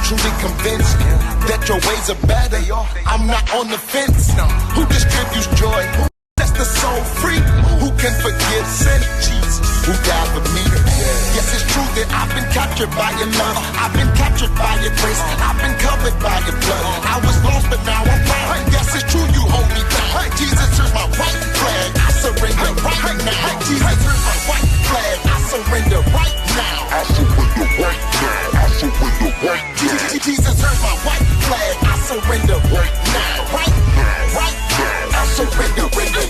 truly convinced that your ways are better. I'm not on the fence. Who distributes joy? Who sets the soul free? Who can forgive sin? Jesus, who died for me. Yes, it's true that I've been captured by your love. I've been captured by your grace. I've been covered by your blood. I was lost, but now I'm found. Yes, it's true, you hold me down. Jesus, here's my white flag. I surrender right now. Jesus, here's my white flag. I surrender right now. I surrender right now. I surrender right now. Jesus, here's my white flag. I surrender right now. Right now. Right now. I surrender right now.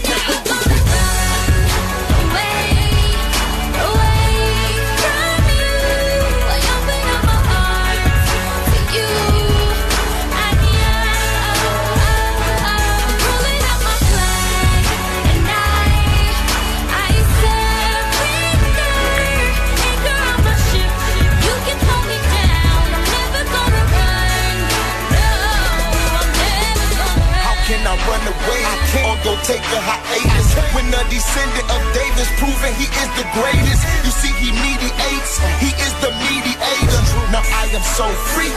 Run away, or go take a hiatus. When the descendant of David's proven he is the greatest. You see, he mediates, he is the mediator. Now I am so free.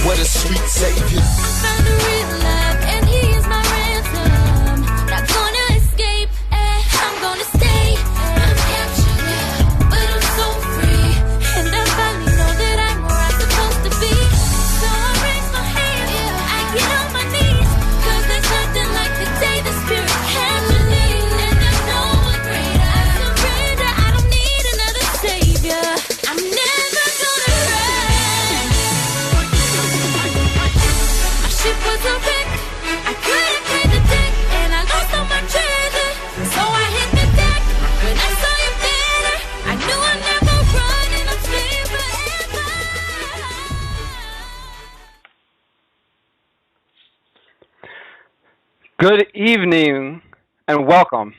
What a sweet savior. I found a real love, and he is my ransom. Not gonna escape, I'm gonna stay. I'm captured, but I'm so free. And I finally know that I'm where I'm supposed to be. So I raise my hand, I get on my knees. Nothing like the day the Spirit captured me, and there's no one greater. I surrender, I don't need another savior. I'm never gonna run. My ship was a wreck, I couldn't pay the debt, and I lost all my treasure. So I hit the deck. When I saw you better, I knew I'd never run, and I'm staying forever. Good evening and welcome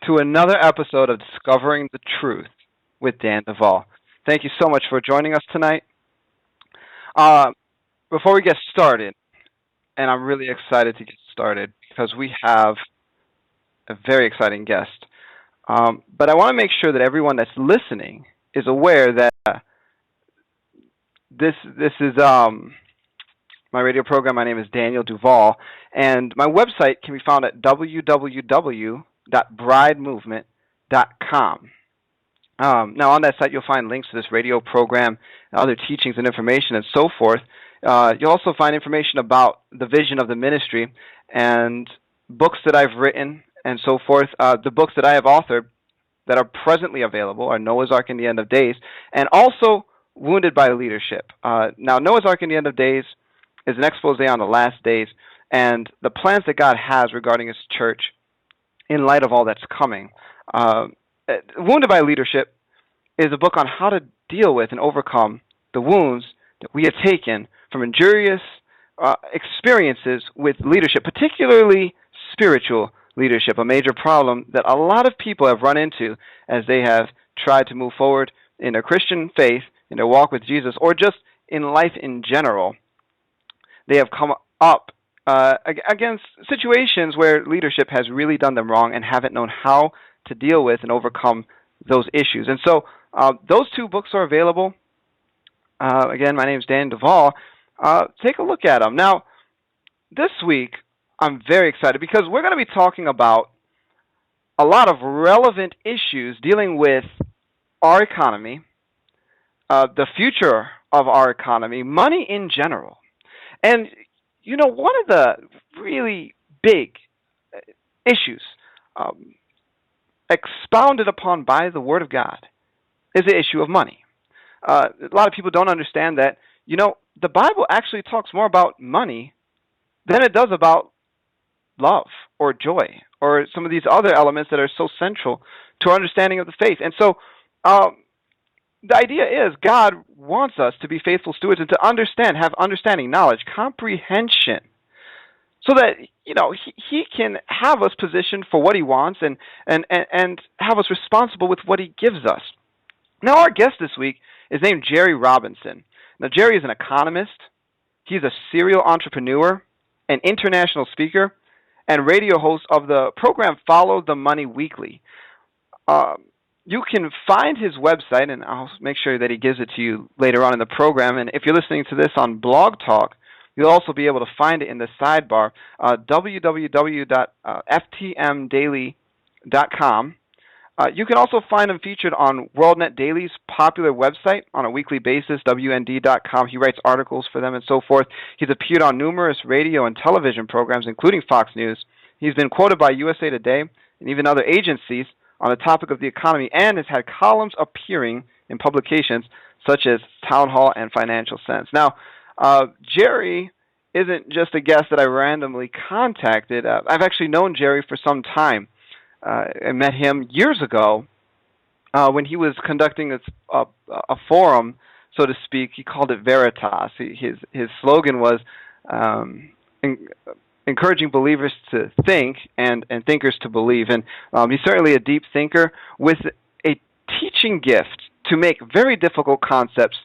to another episode of Discovering the Truth with Dan Duval. Thank you so much for joining us tonight. Before we get started, and I'm really excited to get started because we have a very exciting guest, but I want to make sure that everyone that's listening is aware that this is my radio program. My name is Daniel Duval, and my website can be found at www.bridemovement.com. Now, on that site, you'll find links to this radio program, other teachings and information, and so forth. You'll also find information about the vision of the ministry and books that I've written and so forth. The books that I have authored that are presently available are Noah's Ark in the End of Days, and also Wounded by Leadership. Now, Noah's Ark in the End of Days is an expose on the last days and the plans that God has regarding His church in light of all that's coming. Wounded by Leadership is a book on how to deal with and overcome the wounds that we have taken from injurious experiences with leadership, particularly spiritual leadership, a major problem that a lot of people have run into as they have tried to move forward in their Christian faith, in their walk with Jesus, or just in life in general. They have come up against situations where leadership has really done them wrong and haven't known how to deal with and overcome those issues. And so those two books are available. Again, my name is Dan Duval. Take a look at them. Now, this week, I'm very excited because we're going to be talking about a lot of relevant issues dealing with our economy, the future of our economy, money in general. And, you know, one of the really big issues expounded upon by the Word of God is the issue of money. A lot of people don't understand that, you know, the Bible actually talks more about money than it does about love or joy or some of these other elements that are so central to our understanding of the faith. And so the idea is God wants us to be faithful stewards and to understand, have understanding, knowledge, comprehension, so that, you know, he can have us positioned for what He wants and have us responsible with what He gives us. Now, our guest this week is named Jerry Robinson. Now, Jerry is an economist. He's a serial entrepreneur, an international speaker, and radio host of the program Follow the Money Weekly. you can find his website, and I'll make sure that he gives it to you later on in the program. And if you're listening to this on Blog Talk, you'll also be able to find it in the sidebar, www.ftmdaily.com. You can also find him featured on WorldNet Daily's popular website on a weekly basis, WND.com. He writes articles for them and so forth. He's appeared on numerous radio and television programs, including Fox News. He's been quoted by USA Today and even other agencies on the topic of the economy, and has had columns appearing in publications such as Town Hall and Financial Sense. Now, Jerry isn't just a guest that I randomly contacted. I've actually known Jerry for some time. I met him years ago when he was conducting a forum, so to speak. He called it Veritas. His slogan was encouraging believers to think and thinkers to believe. And he's certainly a deep thinker with a teaching gift to make very difficult concepts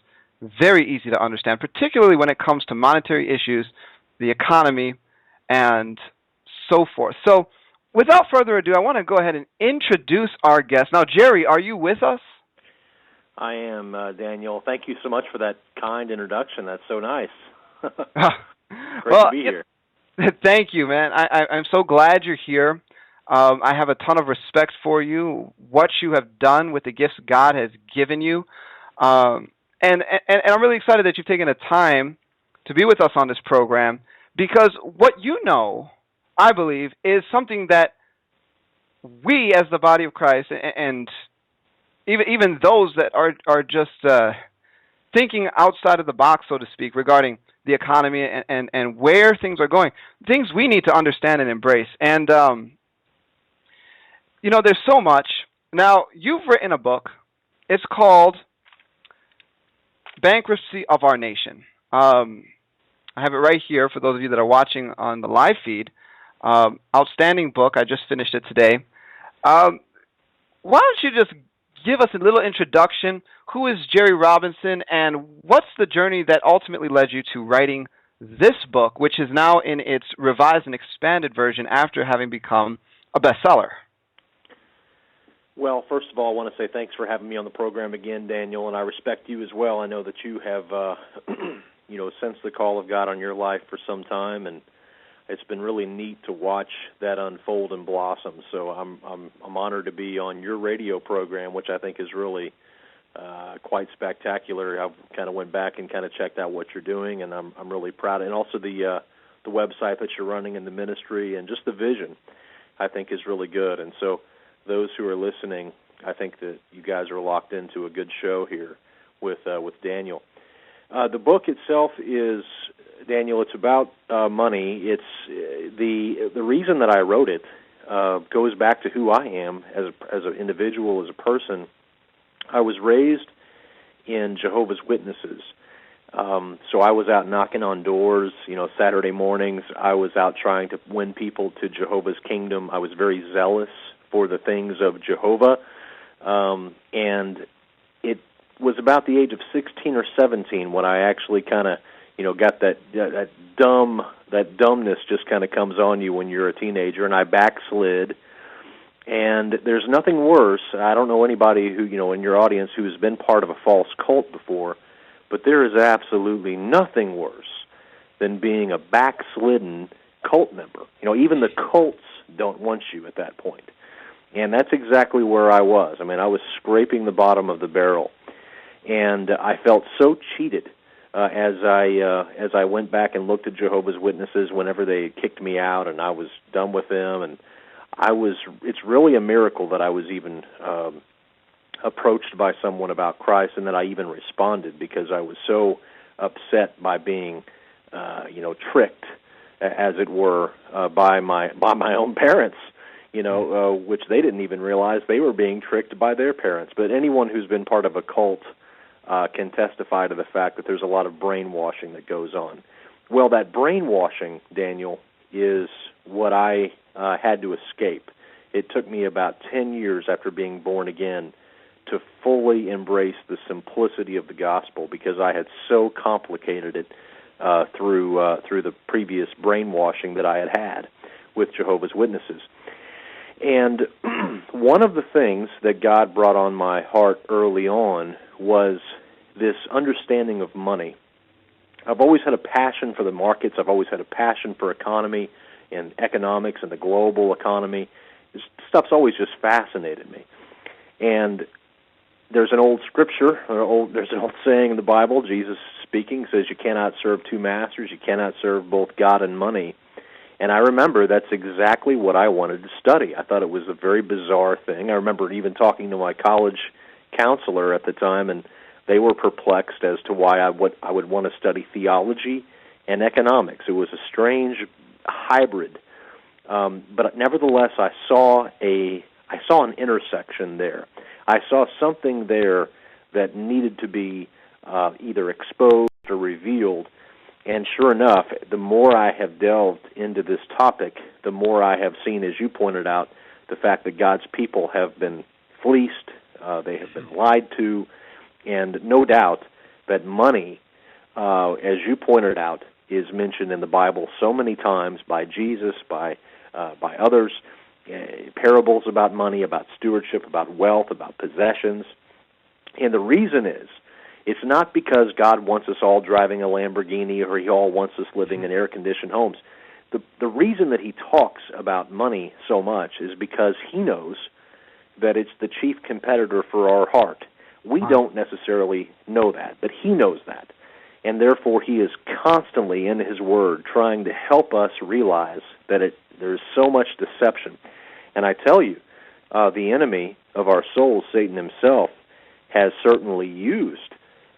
very easy to understand, particularly when it comes to monetary issues, the economy, and so forth. So without further ado, I want to go ahead and introduce our guest. Now, Jerry, are you with us? I am, Daniel. Thank you so much for that kind introduction. That's so nice. Great to be here. Thank you, man. I'm so glad you're here. I have a ton of respect for you, what you have done with the gifts God has given you. And I'm really excited that you've taken the time to be with us on this program, because what you know, I believe, is something that we as the body of Christ and even those that are just thinking outside of the box, so to speak, regarding the economy and where things are going, things we need to understand and embrace. And, there's so much. Now, you've written a book. It's called Bankruptcy of Our Nation. I have it right here for those of you that are watching on the live feed. Outstanding book. I just finished it today. Why don't you just give us a little introduction? Who is Jerry Robinson, and what's the journey that ultimately led you to writing this book, which is now in its revised and expanded version after having become a bestseller? Well, first of all, I want to say thanks for having me on the program again, Daniel, and I respect you as well. I know that you have, sensed the call of God on your life for some time, and it's been really neat to watch that unfold and blossom. So I'm honored to be on your radio program, which I think is really quite spectacular. I've kind of went back and kind of checked out what you're doing, and I'm really proud. And also the website that you're running in the ministry, and just the vision, I think is really good. And so those who are listening, I think that you guys are locked into a good show here with Daniel. The book itself is, Daniel, it's about money. It's the reason that I wrote it goes back to who I am as an individual, as a person. I was raised in Jehovah's Witnesses, so I was out knocking on doors. Saturday mornings, I was out trying to win people to Jehovah's kingdom. I was very zealous for the things of Jehovah, and it was about the age of 16 or 17 when I actually kind of got that dumbness just kind of comes on you when you're a teenager, and I backslid. And there's nothing worse. I don't know anybody who, in your audience who's been part of a false cult before, but there is absolutely nothing worse than being a backslidden cult member. Even the cults don't want you at that point. And that's exactly where I was. I mean, I was scraping the bottom of the barrel, and I felt so cheated as I went back and looked at Jehovah's Witnesses whenever they kicked me out, and I was done with them. And it's really a miracle that I was even approached by someone about Christ, and that I even responded, because I was so upset by being tricked, as it were, by my own parents. Which they didn't even realize they were being tricked by their parents. But anyone who's been part of a cult can testify to the fact that there's a lot of brainwashing that goes on. Well, that brainwashing, Daniel, is what I had to escape. It took me about 10 years after being born again to fully embrace the simplicity of the gospel, because I had so complicated it through the previous brainwashing that I had with Jehovah's Witnesses. And one of the things that God brought on my heart early on was this understanding of money. I've always had a passion for the markets. I've always had a passion for economy and economics and the global economy. This stuff's always just fascinated me. And there's an old scripture, there's an old saying in the Bible, Jesus speaking, says you cannot serve two masters, you cannot serve both God and money. And I remember that's exactly what I wanted to study. I thought it was a very bizarre thing. I remember even talking to my college counselor at the time, and they were perplexed as to why I would want to study theology and economics. It was a strange hybrid. But nevertheless, I saw an intersection there. I saw something there that needed to be either exposed or revealed. And sure enough, the more I have delved into this topic, the more I have seen, as you pointed out, the fact that God's people have been fleeced, they have been lied to, and no doubt that money, as you pointed out, is mentioned in the Bible so many times by Jesus, by others, parables about money, about stewardship, about wealth, about possessions. And the reason is, it's not because God wants us all driving a Lamborghini or He all wants us living in air-conditioned homes. The reason that He talks about money so much is because He knows that it's the chief competitor for our heart. We don't necessarily know that, but He knows that. And therefore, He is constantly in His Word trying to help us realize that there's so much deception. And I tell you, the enemy of our souls, Satan himself, has certainly used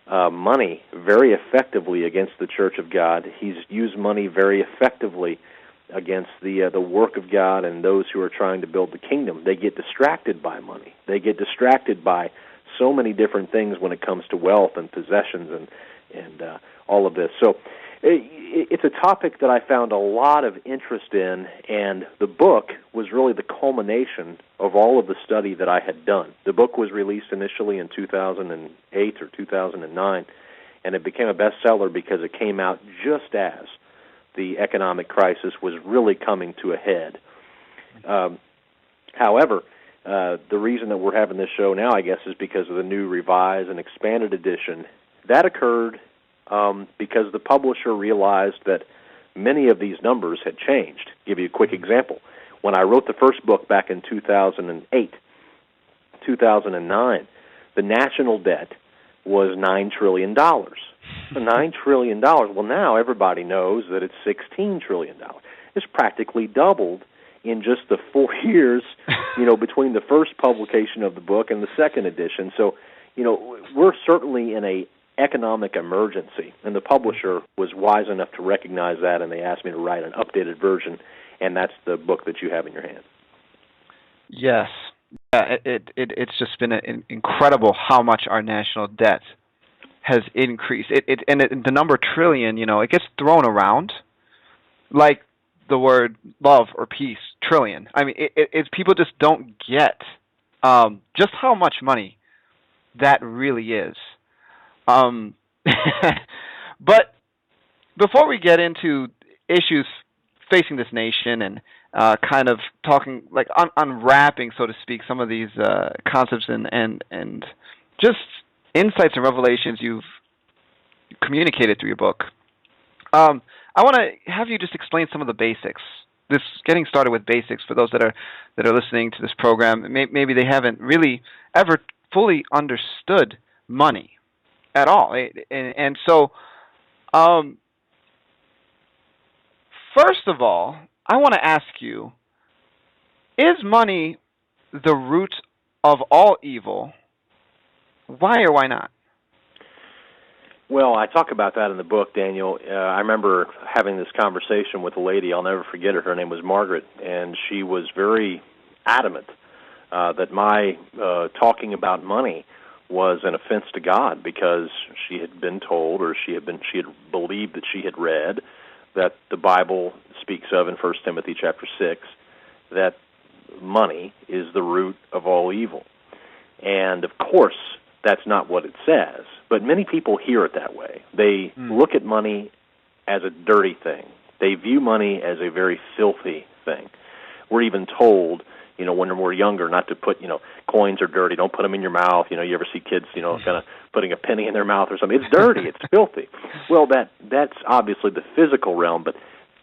money very effectively against the Church of God. He's used money very effectively against the work of God and those who are trying to build the kingdom. They get distracted by money. They get distracted by so many different things when it comes to wealth and possessions and all of this. So it's a topic that I found a lot of interest in, and the book was really the culmination of all of the study that I had done. The book was released initially in 2008 or 2009, and it became a bestseller because it came out just as the economic crisis was really coming to a head. However, the reason that we're having this show now, I guess, is because of the new revised and expanded edition. That occurred because the publisher realized that many of these numbers had changed. I'll give you a quick example. When I wrote the first book back in 2008, 2009, the national debt was $9 trillion. $9 trillion. Well, now everybody knows that it's $16 trillion. It's practically doubled in just the 4 years, between the first publication of the book and the second edition. So, we're certainly in a economic emergency, and the publisher was wise enough to recognize that, and they asked me to write an updated version, and that's the book that you have in your hand. Yes. It's just been incredible how much our national debt has increased. The number trillion, it gets thrown around like the word love or peace, trillion. I mean, people just don't get just how much money that really is. But before we get into issues facing this nation and kind of talking, like unwrapping, so to speak, some of these concepts and just insights and revelations you've communicated through your book, I want to have you just explain some of the basics. This getting started with basics for those that are listening to this program. Maybe they haven't really ever fully understood money at all, and so first of all, I want to ask you: is money the root of all evil? Why or why not? Well, I talk about that in the book, Daniel. I remember having this conversation with a lady. I'll never forget her. Her name was Margaret, and she was very adamant that my talking about money was an offense to God, because she had been told, or she had believed that she had read that the Bible speaks of in 1 Timothy chapter 6 that money is the root of all evil. And of course, that's not what it says, but many people hear it that way. They look at money as a dirty thing. They view money as a very filthy thing. We're even told when we're younger, not to put, coins are dirty. Don't put them in your mouth. You ever see kids, kind of putting a penny in their mouth or something? It's dirty. It's filthy. Well, that's obviously the physical realm, but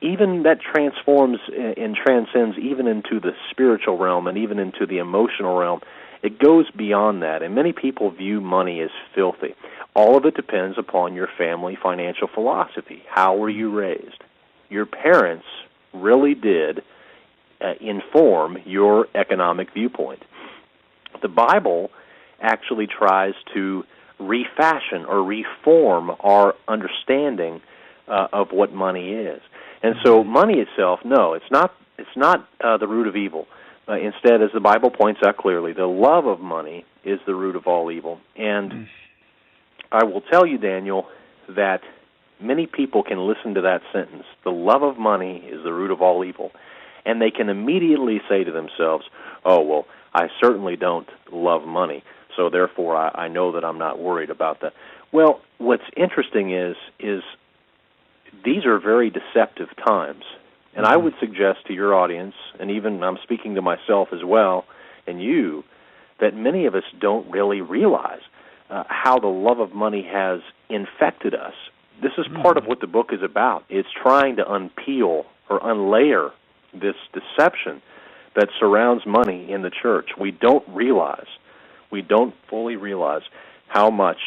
even that transforms and transcends even into the spiritual realm and even into the emotional realm. It goes beyond that, and many people view money as filthy. All of it depends upon your family financial philosophy. How were you raised? Your parents really did inform your economic viewpoint. The Bible actually tries to refashion or reform our understanding of what money is. And so money itself, no, it's not the root of evil. Instead, as the Bible points out clearly, the love of money is the root of all evil. And I will tell you, Daniel, that many people can listen to that sentence, the love of money is the root of all evil, and they can immediately say to themselves, oh, well, I certainly don't love money, so therefore I know that I'm not worried about that. Well, what's interesting is these are very deceptive times. And I would suggest to your audience, and even I'm speaking to myself as well, and you, that many of us don't really realize how the love of money has infected us. This is part of what the book is about. It's trying to unpeel or unlayer this deception that surrounds money in the church. We don't fully realize how much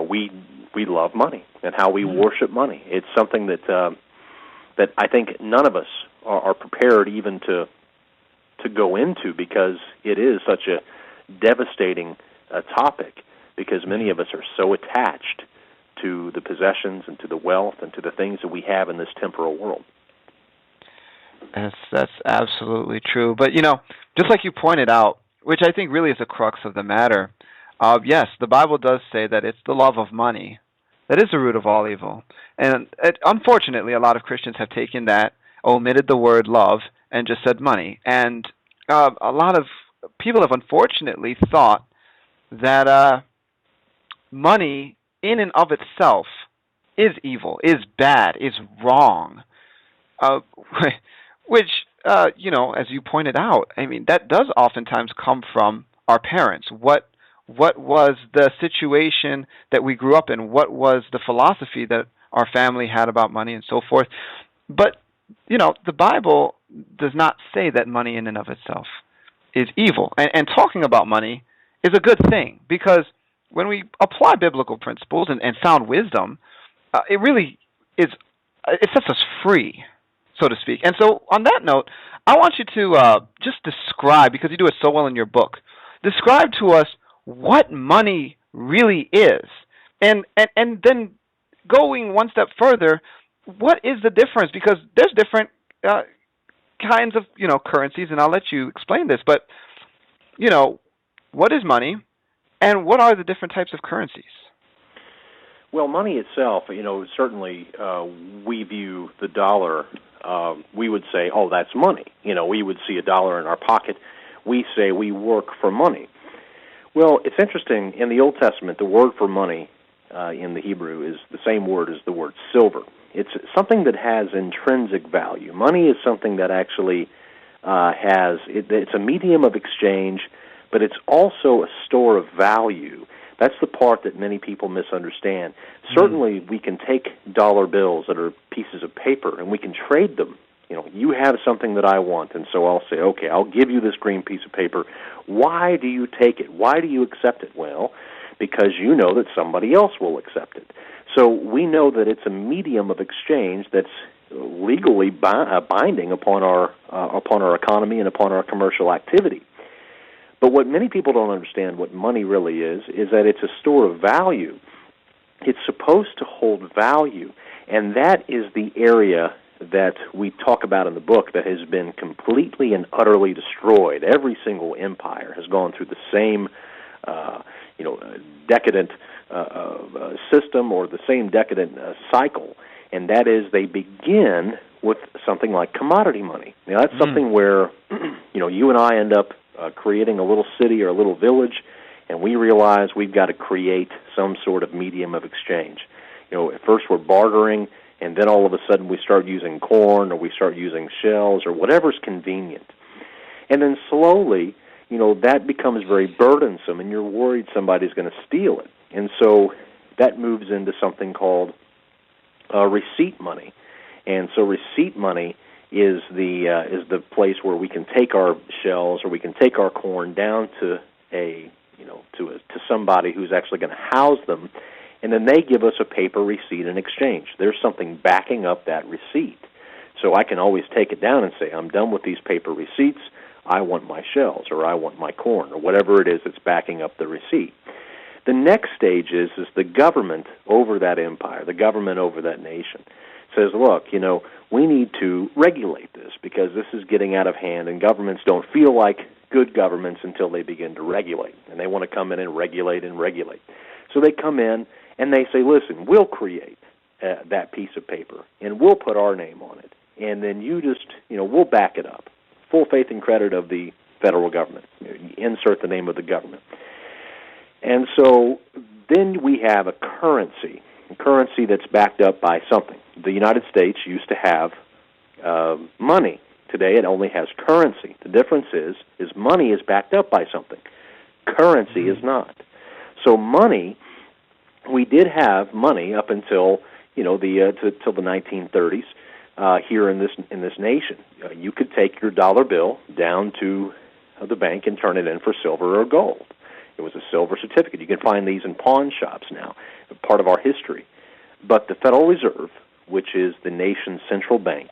we love money and how we worship money. It's something that I think none of us are prepared even to go into, because it is such a devastating topic, because many of us are so attached to the possessions and to the wealth and to the things that we have in this temporal world. That's absolutely true. But, just like you pointed out, which I think really is the crux of the matter, yes, the Bible does say that it's the love of money that is the root of all evil. And unfortunately, a lot of Christians have taken that, omitted the word love, and just said money. And a lot of people have unfortunately thought that money in and of itself is evil, is bad, is wrong, which, as you pointed out, I mean, that does oftentimes come from our parents. What was the situation that we grew up in? What was the philosophy that our family had about money and so forth? But, the Bible does not say that money in and of itself is evil. And talking about money is a good thing, because when we apply biblical principles and sound wisdom, it really is, it sets us free, so to speak. And so on that note, I want you to just describe, because you do it so well in your book, describe to us what money really is, and then going one step further, what is the difference? Because there's different kinds of currencies, and I'll let you explain this. But what is money, and what are the different types of currencies? Well, money itself, certainly we view the dollar. We would say, oh, that's money. We would see a dollar in our pocket. We say we work for money. Well, it's interesting. In the Old Testament, the word for money in the Hebrew is the same word as the word silver. It's something that has intrinsic value. Money is something that actually it's a medium of exchange, but it's also a store of value. That's the part that many people misunderstand. Certainly, we can take dollar bills that are pieces of paper, and we can trade them. You have something that I want, and so I'll say, okay, I'll give you this green piece of paper. Why do you take it? Why do you accept it? Well, because you know that somebody else will accept it. So we know that it's a medium of exchange that's legally binding upon our economy and upon our commercial activity. But what many people don't understand, what money really is that it's a store of value. It's supposed to hold value, and that is the area that we talk about in the book that has been completely and utterly destroyed. Every single empire has gone through the same, decadent system, or the same decadent cycle, and that is they begin with something like commodity money. Now, that's something where, you and I end up creating a little city or a little village, and we realize we've got to create some sort of medium of exchange. At first we're bartering, and then all of a sudden we start using corn, or we start using shells, or whatever's convenient. And then slowly, that becomes very burdensome, and you're worried somebody's going to steal it. And so that moves into something called receipt money. And so receipt money is the place where we can take our shells or we can take our corn down to to somebody who's actually going to house them, and then they give us a paper receipt in exchange. There's something backing up that receipt. So I can always take it down and say, I'm done with these paper receipts, I want my shells, or I want my corn, or whatever it is that's backing up the receipt. The next stage is the government over that empire, the government over that nation, says, look, we need to regulate this because this is getting out of hand, and governments don't feel like good governments until they begin to regulate, and they want to come in and regulate and regulate. So they come in and they say, listen, we'll create that piece of paper, and we'll put our name on it, and then you just, we'll back it up. Full faith and credit of the federal government. Insert the name of the government. And so then we have a currency that's backed up by something. The United States used to have money. Today it only has currency. The difference is money is backed up by something. Currency is not. So money, we did have money up until till the 1930s here in this nation. You could take your dollar bill down to the bank and turn it in for silver or gold. It was a silver certificate. You can find these in pawn shops now, part of our history. But the Federal Reserve, which is the nation's central bank,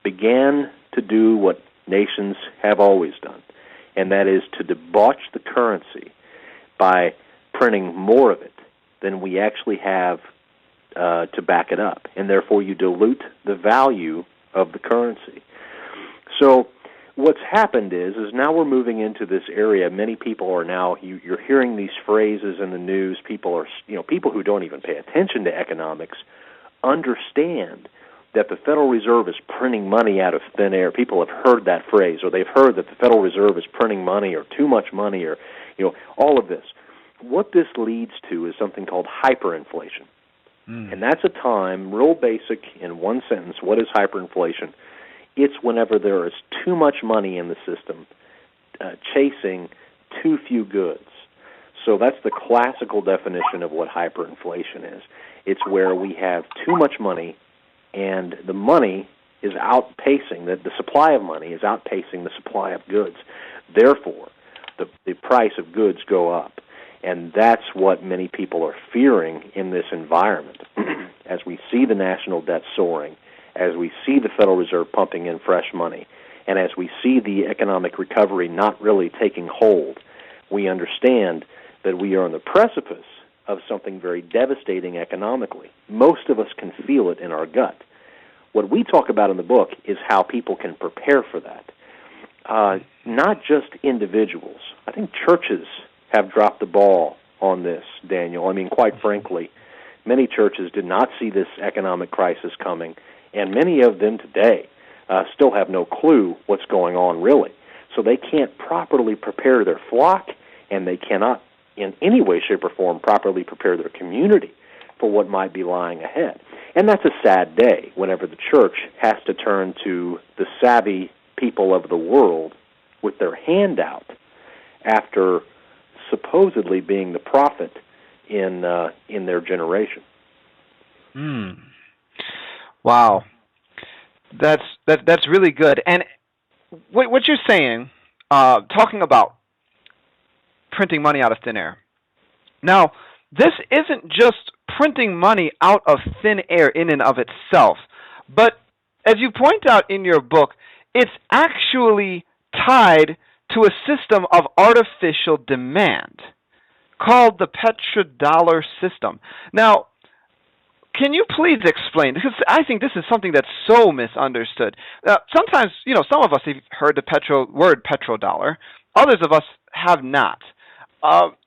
began to do what nations have always done, and that is to debauch the currency by printing more of it than we actually have to back it up, and therefore you dilute the value of the currency. So what's happened is now we're moving into this area. Many people are now, you're hearing these phrases in the news. People are, people who don't even pay attention to economics understand that the Federal Reserve is printing money out of thin air. People have heard that phrase, or they've heard that the Federal Reserve is printing money, or too much money, or all of this. What this leads to is something called hyperinflation. And that's a time, real basic, in one sentence, what is hyperinflation? It's whenever there is too much money in the system chasing too few goods. So that's the classical definition of what hyperinflation is. It's where we have too much money, and the money is outpacing, the supply of money is outpacing the supply of goods. Therefore, the price of goods go up. And that's what many people are fearing in this environment. As we see the national debt soaring, as we see the Federal Reserve pumping in fresh money, and as we see the economic recovery not really taking hold, we understand that we are on the precipice of something very devastating economically. Most of us can feel it in our gut. What we talk about in the book is how people can prepare for that. Not just individuals. I think churches have dropped the ball on this, Daniel. I mean, quite frankly, many churches did not see this economic crisis coming, and many of them today still have no clue what's going on, really. So they can't properly prepare their flock, and they cannot, in any way, shape, or form, properly prepare their community for what might be lying ahead. And that's a sad day whenever the church has to turn to the savvy people of the world with their hand out after supposedly being the prophet in their generation. Wow, that's really good. And what you're saying, talking about printing money out of thin air. Now, this isn't just printing money out of thin air in and of itself, but as you point out in your book, it's actually tied to a system of artificial demand called the petrodollar system. Now, can you please explain? Because I think this is something that's so misunderstood. Sometimes, some of us have heard the word petrodollar. Others of us have not. What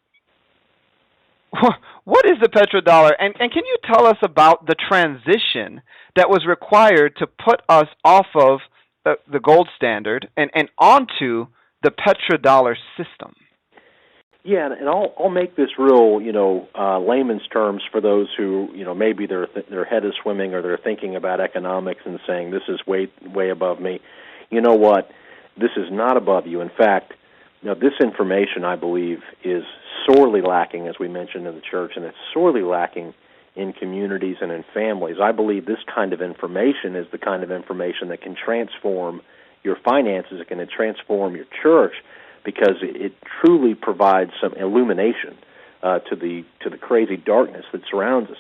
is the petrodollar? And can you tell us about the transition that was required to put us off of the gold standard and onto the petrodollar system? Yeah, and I'll make this real, layman's terms for those who, maybe their head is swimming or they're thinking about economics and saying this is way above me. You know what? This is not above you. In fact, this information, I believe, is sorely lacking, as we mentioned, in the church, and it's sorely lacking in communities and in families. I believe this kind of information is the kind of information that can transform your finances, it can transform your church, because it truly provides some illumination to the crazy darkness that surrounds us.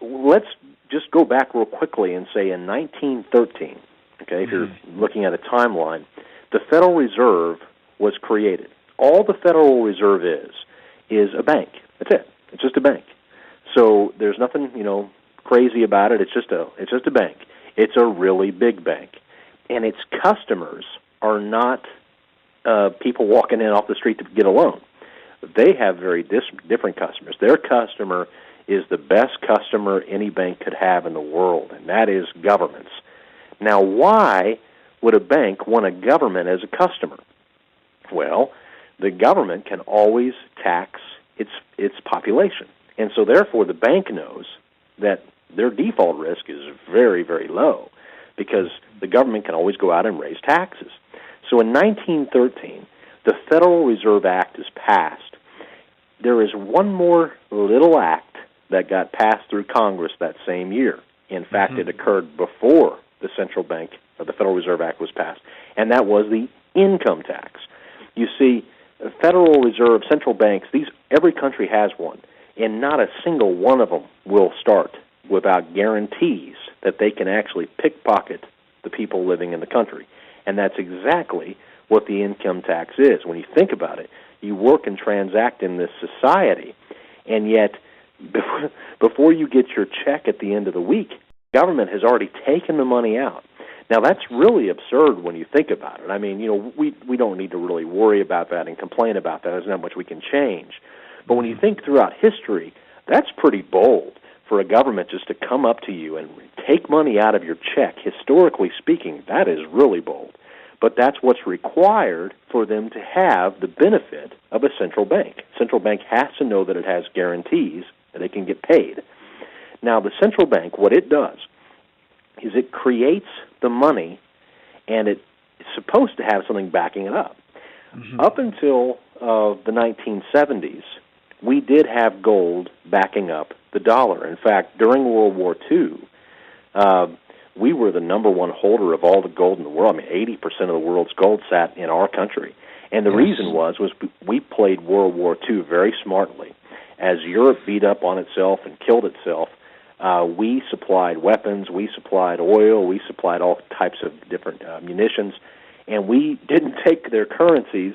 Let's just go back real quickly and say in 1913, okay, if you're looking at a timeline, the Federal Reserve was created. All the Federal Reserve is a bank. That's it. It's just a bank. So there's nothing, crazy about it. It's just a bank. It's a really big bank, and its customers are not people walking in off the street to get a loan. They have very different customers. Their customer is the best customer any bank could have in the world, and that is governments. Now, why would a bank want a government as a customer? Well, the government can always tax its population, and so therefore the bank knows that their default risk is very, very low, because the government can always go out and raise taxes. So in 1913, the Federal Reserve Act is passed. There is one more little act that got passed through Congress that same year. In fact, it occurred before the Central Bank, or the Federal Reserve Act was passed, and that was the income tax. You see, Federal Reserve, central banks, every country has one, and not a single one of them will start without guarantees that they can actually pickpocket the people living in the country. And that's exactly what the income tax is. When you think about it, you work and transact in this society, and yet before you get your check at the end of the week, government has already taken the money out. Now, that's really absurd when you think about it. I mean, we don't need to really worry about that and complain about that. There's not much we can change. But when you think throughout history, that's pretty bold for a government just to come up to you and take money out of your check. Historically speaking, that is really bold. But that's what's required for them to have the benefit of a central bank. Central bank has to know that it has guarantees that it can get paid. Now, the central bank, what it does is it creates the money, and it's supposed to have something backing it up. Up until the 1970s, we did have gold backing up the dollar. In fact, during World War II, we were the number one holder of all the gold in the world. I mean, 80% of the world's gold sat in our country. And the reason was we played World War II very smartly. As Europe beat up on itself and killed itself, we supplied weapons, we supplied oil, we supplied all types of different munitions, and we didn't take their currencies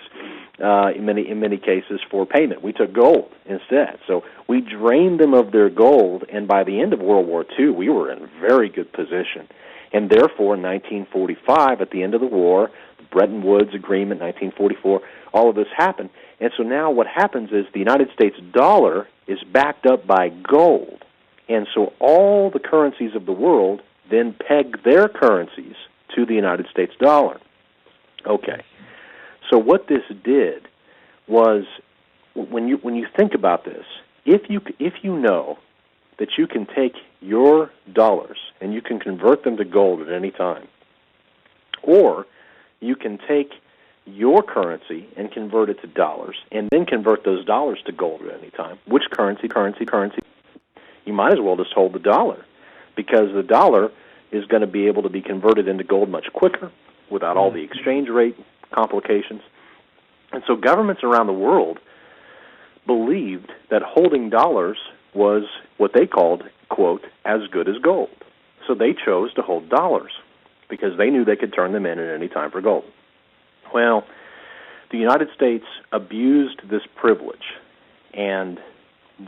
in many cases for payment. We took gold instead. So we drained them of their gold, and by the end of World War II, we were in very good position. And therefore, in 1945, at the end of the war, the Bretton Woods Agreement, 1944, all of this happened. And so now what happens is the United States dollar is backed up by gold. And so all the currencies of the world then peg their currencies to the United States dollar. Okay. So what this did was, when you think about this, if you know that you can take your dollars and you can convert them to gold at any time, or you can take your currency and convert it to dollars and then convert those dollars to gold at any time, which currency, you might as well just hold the dollar, because the dollar is going to be able to be converted into gold much quicker without all the exchange rate complications. And so governments around the world believed that holding dollars was what they called, quote, as good as gold. So they chose to hold dollars because they knew they could turn them in at any time for gold. Well, the United States abused this privilege, and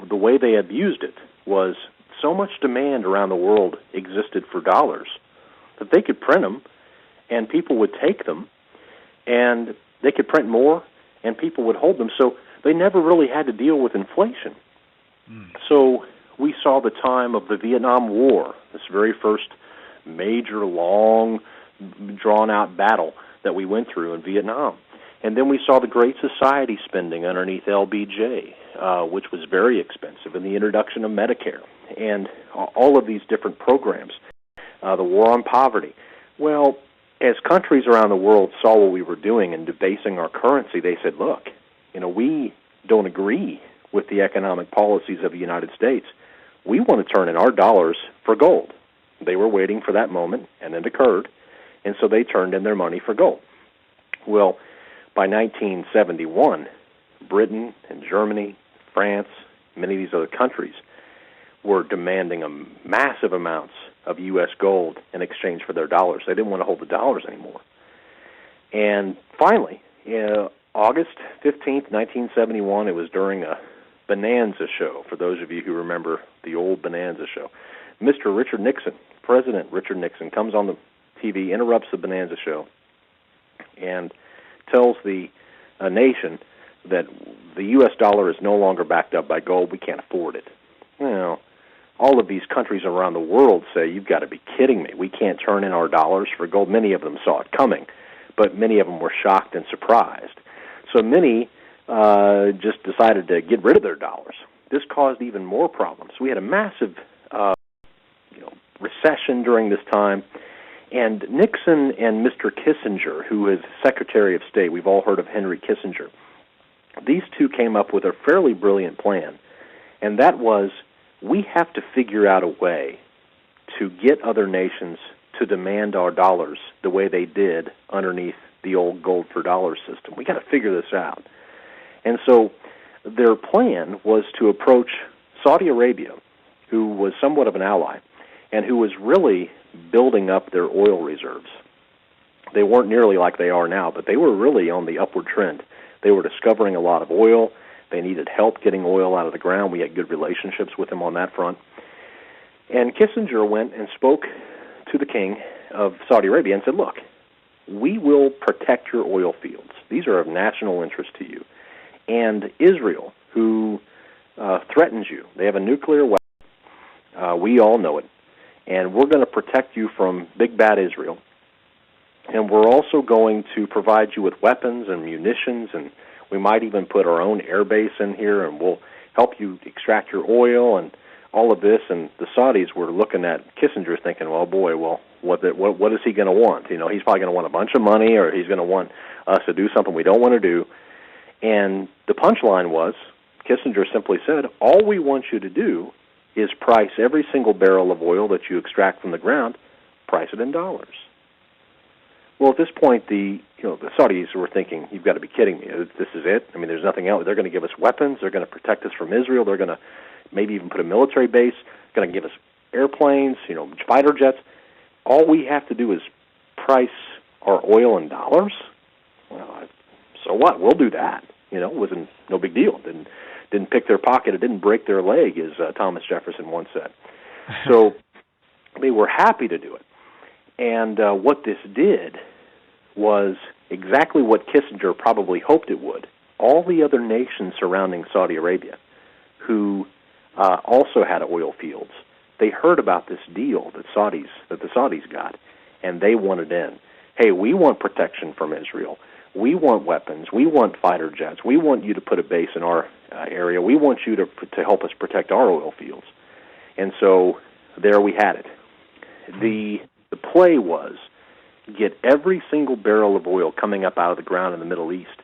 the way they abused it was so much demand around the world existed for dollars that they could print them and people would take them, and they could print more and people would hold them. So they never really had to deal with inflation. So we saw the time of the Vietnam War, this very first major, long, drawn-out battle that we went through in Vietnam. And then we saw the Great Society spending underneath LBJ, which was very expensive, and the introduction of Medicare, and all of these different programs, the war on poverty. Well, as countries around the world saw what we were doing in debasing our currency, they said, look, we don't agree with the economic policies of the United States. We want to turn in our dollars for gold. They were waiting for that moment, and it occurred, and so they turned in their money for gold. Well, by 1971, Britain and Germany, France, many of these other countries were demanding massive amounts of U.S. gold in exchange for their dollars. They didn't want to hold the dollars anymore. And finally, August 15th, 1971, it was during a Bonanza show, for those of you who remember the old Bonanza show. Mr. Richard Nixon, President Richard Nixon, comes on the TV, interrupts the Bonanza show, and tells the nation that the U.S. dollar is no longer backed up by gold. We can't afford it. All of these countries around the world say, you've got to be kidding me. We can't turn in our dollars for gold. Many of them saw it coming, but many of them were shocked and surprised. So many just decided to get rid of their dollars. This caused even more problems. We had a massive recession during this time, and Nixon and Mr. Kissinger, who is Secretary of State, we've all heard of Henry Kissinger, these two came up with a fairly brilliant plan, and that was, we have to figure out a way to get other nations to demand our dollars the way they did underneath the old gold for dollars system. We got to figure this out. And so their plan was to approach Saudi Arabia, who was somewhat of an ally, and who was really building up their oil reserves. They weren't nearly like they are now, but they were really on the upward trend. They were discovering a lot of oil. They needed help getting oil out of the ground. We had good relationships with them on that front. And Kissinger went and spoke to the king of Saudi Arabia and said, look, we will protect your oil fields. These are of national interest to you. And Israel, who threatens you, they have a nuclear weapon. We all know it. And we're going to protect you from big bad Israel. And we're also going to provide you with weapons and munitions, and we might even put our own air base in here, and we'll help you extract your oil and all of this. And the Saudis were looking at Kissinger thinking, well, boy, what is he going to want? He's probably going to want a bunch of money, or he's going to want us to do something we don't want to do. And the punchline was, Kissinger simply said, all we want you to do is price every single barrel of oil that you extract from the ground, price it in dollars. Well, at this point, the Saudis were thinking, you've got to be kidding me. This is it? I mean, there's nothing else. They're going to give us weapons. They're going to protect us from Israel. They're going to maybe even put a military base. They're going to give us airplanes, fighter jets. All we have to do is price our oil in dollars? Well, so what? We'll do that. It wasn't no big deal. Didn't pick their pocket. It didn't break their leg, as Thomas Jefferson once said. So they were happy to do it. And what this did was exactly what Kissinger probably hoped it would. All the other nations surrounding Saudi Arabia, who also had oil fields, they heard about this deal that the Saudis got, and they wanted in. Hey, we want protection from Israel. We want weapons. We want fighter jets. We want you to put a base in our area. We want you to help us protect our oil fields. And so there we had it. The play was get every single barrel of oil coming up out of the ground in the Middle East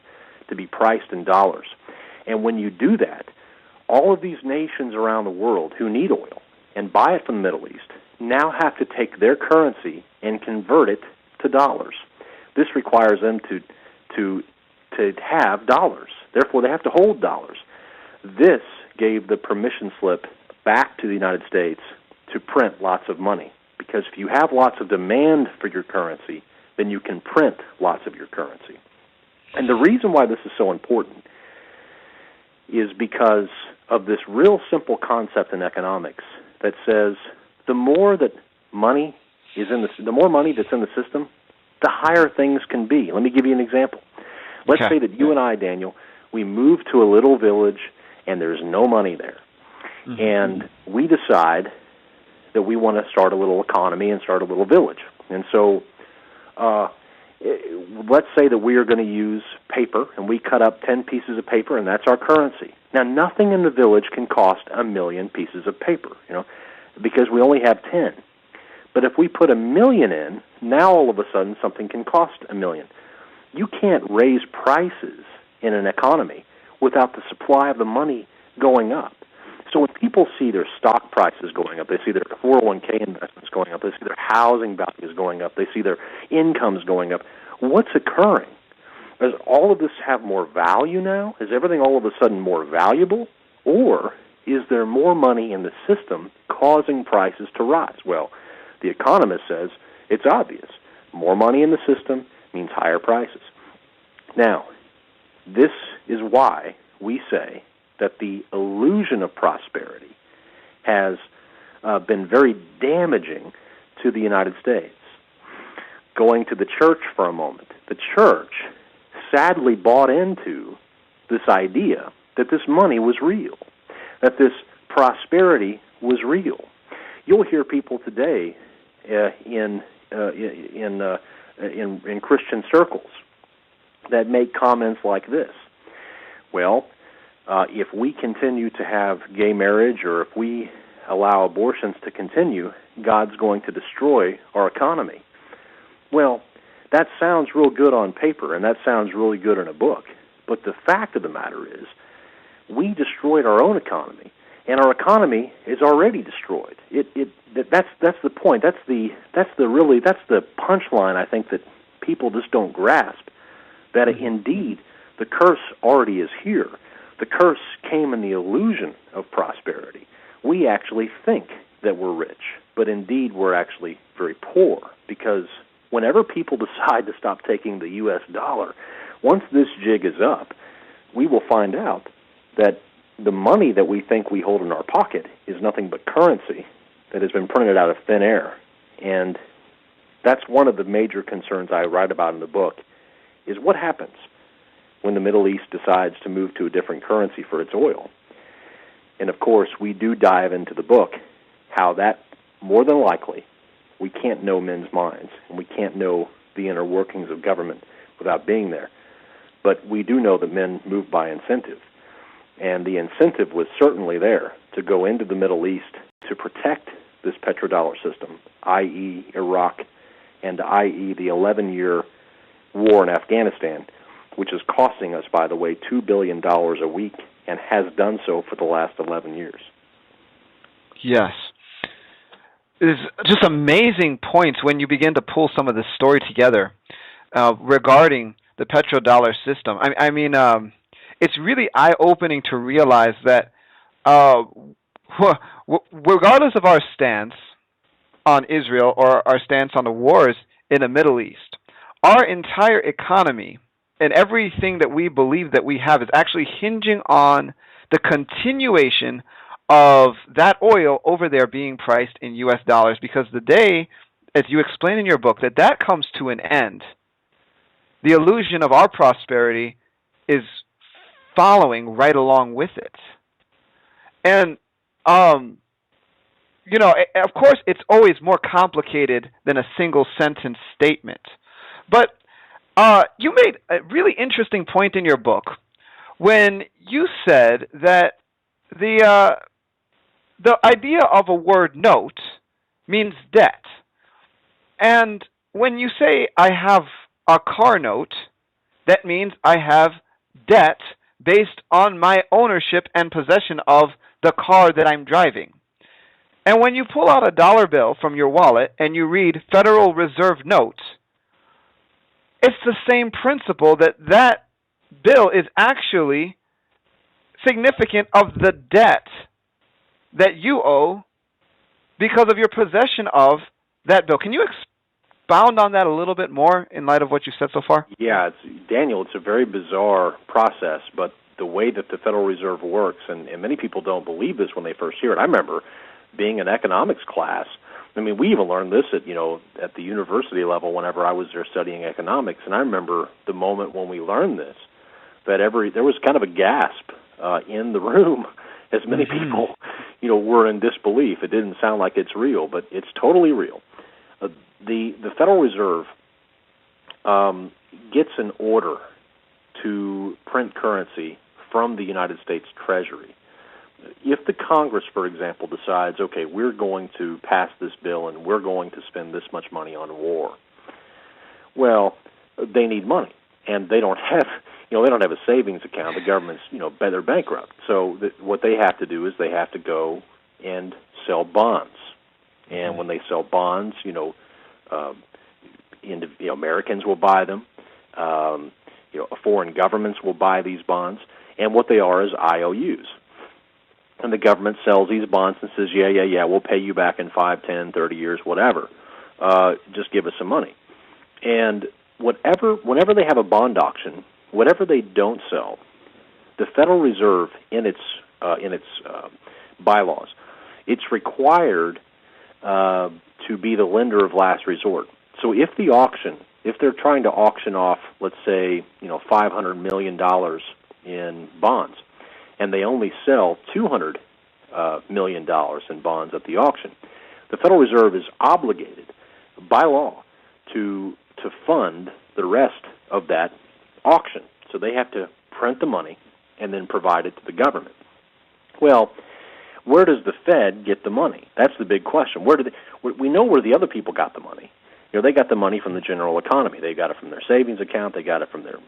to be priced in dollars. And when you do that, all of these nations around the world who need oil and buy it from the Middle East now have to take their currency and convert it to dollars. This requires them to have dollars. Therefore, they have to hold dollars. This gave the permission slip back to the United States to print lots of money. Because if you have lots of demand for your currency, then you can print lots of your currency. And the reason why this is so important is because of this real simple concept in economics that says the more money that's in the system, the higher things can be. Let me give you an example. Let's say that you and I, Daniel, we move to a little village and there's no money there. Mm-hmm. And we decide that we want to start a little economy and start a little village. And so let's say that we are going to use paper, and we cut up 10 pieces of paper, and that's our currency. Now, nothing in the village can cost 1 million pieces of paper, because we only have 10. But if we put $1 million in, now all of a sudden something can cost $1 million. You can't raise prices in an economy without the supply of the money going up. So when people see their stock prices going up, they see their 401k investments going up, they see their housing values going up, they see their incomes going up, what's occurring? Does all of this have more value now? Is everything all of a sudden more valuable? Or is there more money in the system causing prices to rise? Well, the economist says it's obvious. More money in the system means higher prices. Now, this is why we say that the illusion of prosperity has been very damaging to the United States. Going to the church for a moment, the church sadly bought into this idea that this money was real, that this prosperity was real. You'll hear people today in Christian circles that make comments like this. Well, if we continue to have gay marriage, or if we allow abortions to continue, God's going to destroy our economy. Well, that sounds real good on paper, and that sounds really good in a book. But the fact of the matter is, we destroyed our own economy, and our economy is already destroyed. That's the point. That's the punchline. I think that people just don't grasp that indeed the curse already is here. The curse came in the illusion of prosperity. We actually think that we're rich, but indeed we're actually very poor, because whenever people decide to stop taking the U.S. dollar, once this jig is up, we will find out that the money that we think we hold in our pocket is nothing but currency that has been printed out of thin air. And that's one of the major concerns I write about in the book, is what happens when the Middle East decides to move to a different currency for its oil. And of course, we do dive into the book how that, more than likely, we can't know men's minds, and we can't know the inner workings of government without being there. But we do know that men move by incentive. And the incentive was certainly there to go into the Middle East to protect this petrodollar system, i.e. Iraq, and i.e. the 11-year war in Afghanistan, which is costing us, by the way, $2 billion a week, and has done so for the last 11 years. Yes. It's just amazing points when you begin to pull some of this story together regarding the petrodollar system. I mean, it's really eye-opening to realize that regardless of our stance on Israel or our stance on the wars in the Middle East, our entire economy and everything that we believe that we have is actually hinging on the continuation of that oil over there being priced in U.S. dollars, because the day, as you explain in your book, that comes to an end, the illusion of our prosperity is following right along with it. And, you know, of course, it's always more complicated than a single sentence statement. But you made a really interesting point in your book when you said that the idea of a word note means debt. And when you say I have a car note, that means I have debt based on my ownership and possession of the car that I'm driving. And when you pull out a dollar bill from your wallet and you read Federal Reserve Note, it's the same principle that bill is actually significant of the debt that you owe because of your possession of that bill. Can you expound on that a little bit more in light of what you said so far? Yeah, Daniel, it's a very bizarre process, but the way that the Federal Reserve works, and many people don't believe this when they first hear it. I remember being in economics class. I mean, we even learned this at the university level whenever I was there studying economics, and I remember the moment when we learned this, that there was kind of a gasp in the room as many people, were in disbelief. It didn't sound like it's real, but it's totally real. The Federal Reserve gets an order to print currency from the United States Treasury. if the Congress, for example, decides, okay, we're going to pass this bill and we're going to spend this much money on war, well, they need money, and they don't have, they don't have a savings account. The government's, they're bankrupt. So what they have to do is they have to go and sell bonds, and when they sell bonds, Americans will buy them. Foreign governments will buy these bonds, and what they are is IOUs. And the government sells these bonds and says, yeah, we'll pay you back in 5, 10, 30 years, whatever. Just give us some money. And whenever they have a bond auction, whatever they don't sell, the Federal Reserve in its bylaws, it's required to be the lender of last resort. So if they're trying to auction off, let's say, $500 million in bonds, and they only sell $200 million in bonds at the auction, the Federal Reserve is obligated by law to fund the rest of that auction. So they have to print the money and then provide it to the government. Well, where does the Fed get the money? That's the big question. We know where the other people got the money. They got the money from the general economy. They got it from their savings account. They got it from their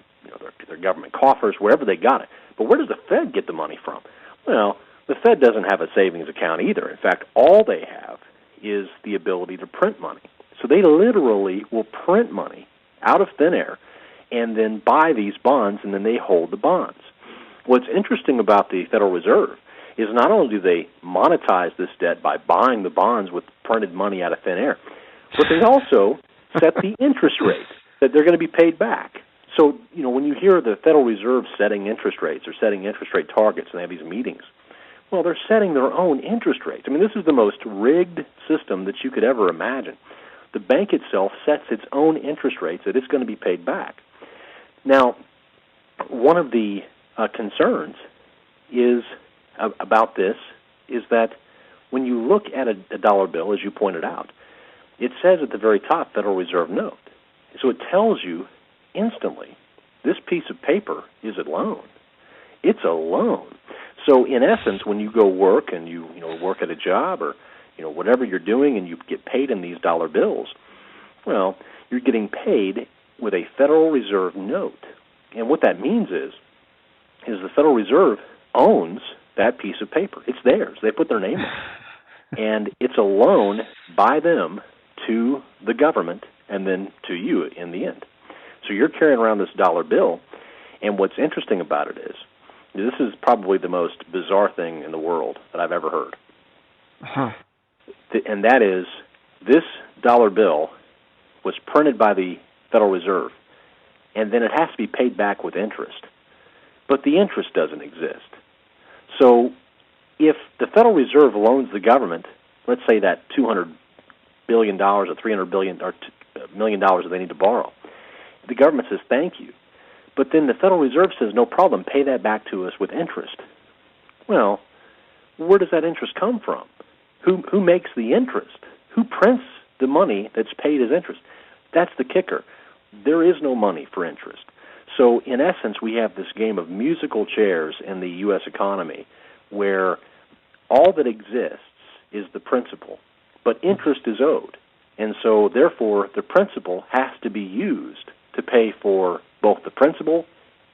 government coffers, wherever they got it. But where does the Fed get the money from? Well, the Fed doesn't have a savings account either. In fact, all they have is the ability to print money. So they literally will print money out of thin air and then buy these bonds, and then they hold the bonds. What's interesting about the Federal Reserve is not only do they monetize this debt by buying the bonds with printed money out of thin air, but they also set the interest rate that they're going to be paid back. So, when you hear the Federal Reserve setting interest rates or setting interest rate targets and they have these meetings, well, they're setting their own interest rates. I mean, this is the most rigged system that you could ever imagine. The bank itself sets its own interest rates that it's going to be paid back. Now, one of the concerns about this is that when you look at a dollar bill, as you pointed out, it says at the very top, Federal Reserve note. So it tells you instantly, this piece of paper is a loan. It's a loan. So in essence, when you go work and you work at a job or whatever you're doing and you get paid in these dollar bills, well, you're getting paid with a Federal Reserve note. And what that means is the Federal Reserve owns that piece of paper. It's theirs. They put their name on it. And it's a loan by them to the government and then to you in the end. So you're carrying around this dollar bill, and what's interesting about it is, this is probably the most bizarre thing in the world that I've ever heard. Huh. And that is, this dollar bill was printed by the Federal Reserve, and then it has to be paid back with interest. But the interest doesn't exist. So if the Federal Reserve loans the government, let's say that $200 billion or $300 billion or $1 million that they need to borrow, the government says, thank you. But then the Federal Reserve says, no problem, pay that back to us with interest. Well, where does that interest come from? Who makes the interest? Who prints the money that's paid as interest? That's the kicker. There is no money for interest. So in essence, we have this game of musical chairs in the U.S. economy where all that exists is the principal, but interest is owed. And so therefore, the principal has to be used to pay for both the principal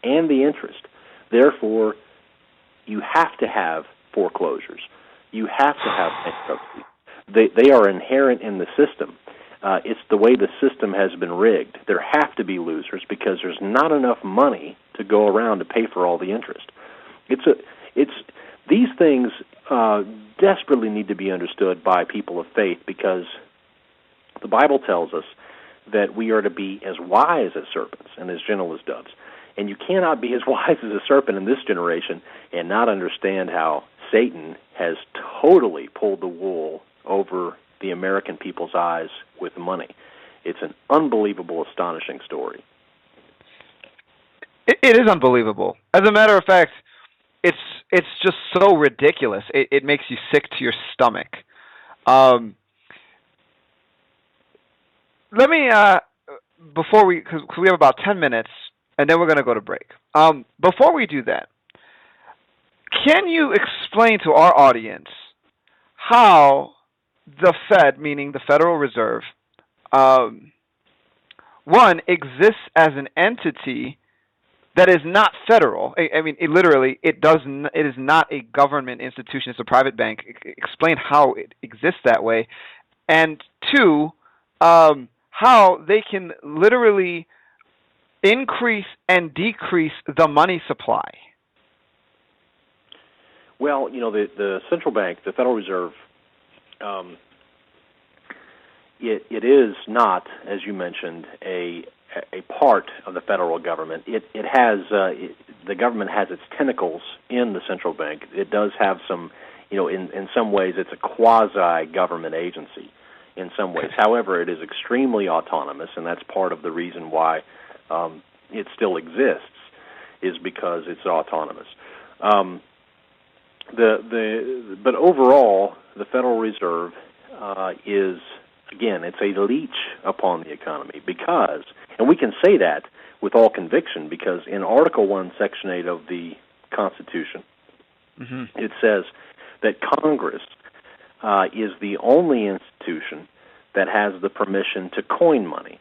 and the interest. Therefore, you have to have foreclosures. You have to have bankruptcy. They are inherent in the system. It's the way the system has been rigged. There have to be losers because there's not enough money to go around to pay for all the interest. These things desperately need to be understood by people of faith because the Bible tells us that we are to be as wise as serpents and as gentle as doves. And you cannot be as wise as a serpent in this generation and not understand how Satan has totally pulled the wool over the American people's eyes with money. It's an unbelievable, astonishing story. It is unbelievable. As a matter of fact, it's just so ridiculous. It makes you sick to your stomach. Let me, because we have about 10 minutes, and then we're going to go to break. Before we do that, can you explain to our audience how the Fed, meaning the Federal Reserve, one, exists as an entity that is not federal? I mean, it is not a government institution. It's a private bank. Explain how it exists that way. And two, how they can literally increase and decrease the money supply. Well, the central bank, the Federal Reserve, it is not, as you mentioned, a part of the federal government. The government has its tentacles in the central bank. It does have some, in some ways, it's a quasi-government agency in some ways. However, it is extremely autonomous, and that's part of the reason why it still exists, is because it's autonomous. But overall, the Federal Reserve is, again, it's a leech upon the economy because, and we can say that with all conviction, because in Article 1, Section 8 of the Constitution, it says that Congress is the only institution that has the permission to coin money.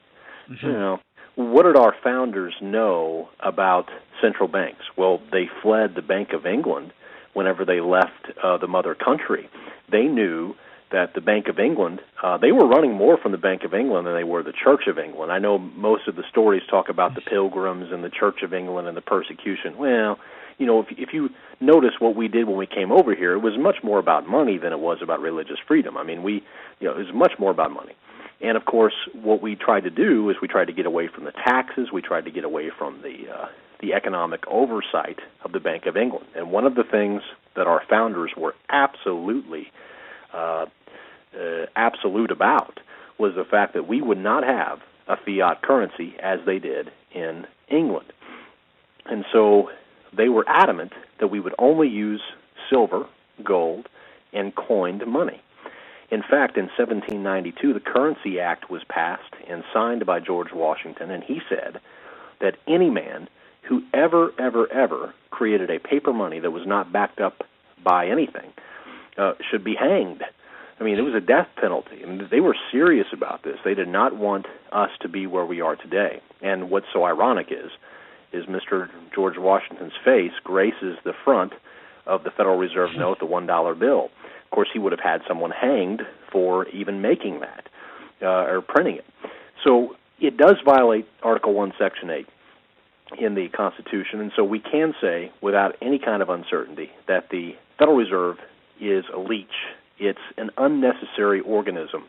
What did our founders know about central banks? Well, they fled the Bank of England whenever they left the mother country. They knew that the Bank of England, they were running more from the Bank of England than they were the Church of England. I know most of the stories talk about the Pilgrims and the Church of England and the persecution. Well, if you notice what we did when we came over here, it was much more about money than it was about religious freedom. I mean, it was much more about money. And of course, what we tried to do is we tried to get away from the taxes. We tried to get away from the economic oversight of the Bank of England. And one of the things that our founders were absolutely absolute about was the fact that we would not have a fiat currency as they did in England. And so they were adamant that we would only use silver, gold, and coined money. In fact, in 1792, the Currency Act was passed and signed by George Washington, and he said that any man who ever created a paper money that was not backed up by anything should be hanged. I mean, it was a death penalty. I mean, they were serious about this. They did not want us to be where we are today. And what's so ironic is Mr. George Washington's face graces the front of the Federal Reserve note, the $1 bill. Of course, he would have had someone hanged for even making that or printing it. So it does violate Article 1, Section 8 in the Constitution, and so we can say without any kind of uncertainty that the Federal Reserve is a leech. It's an unnecessary organism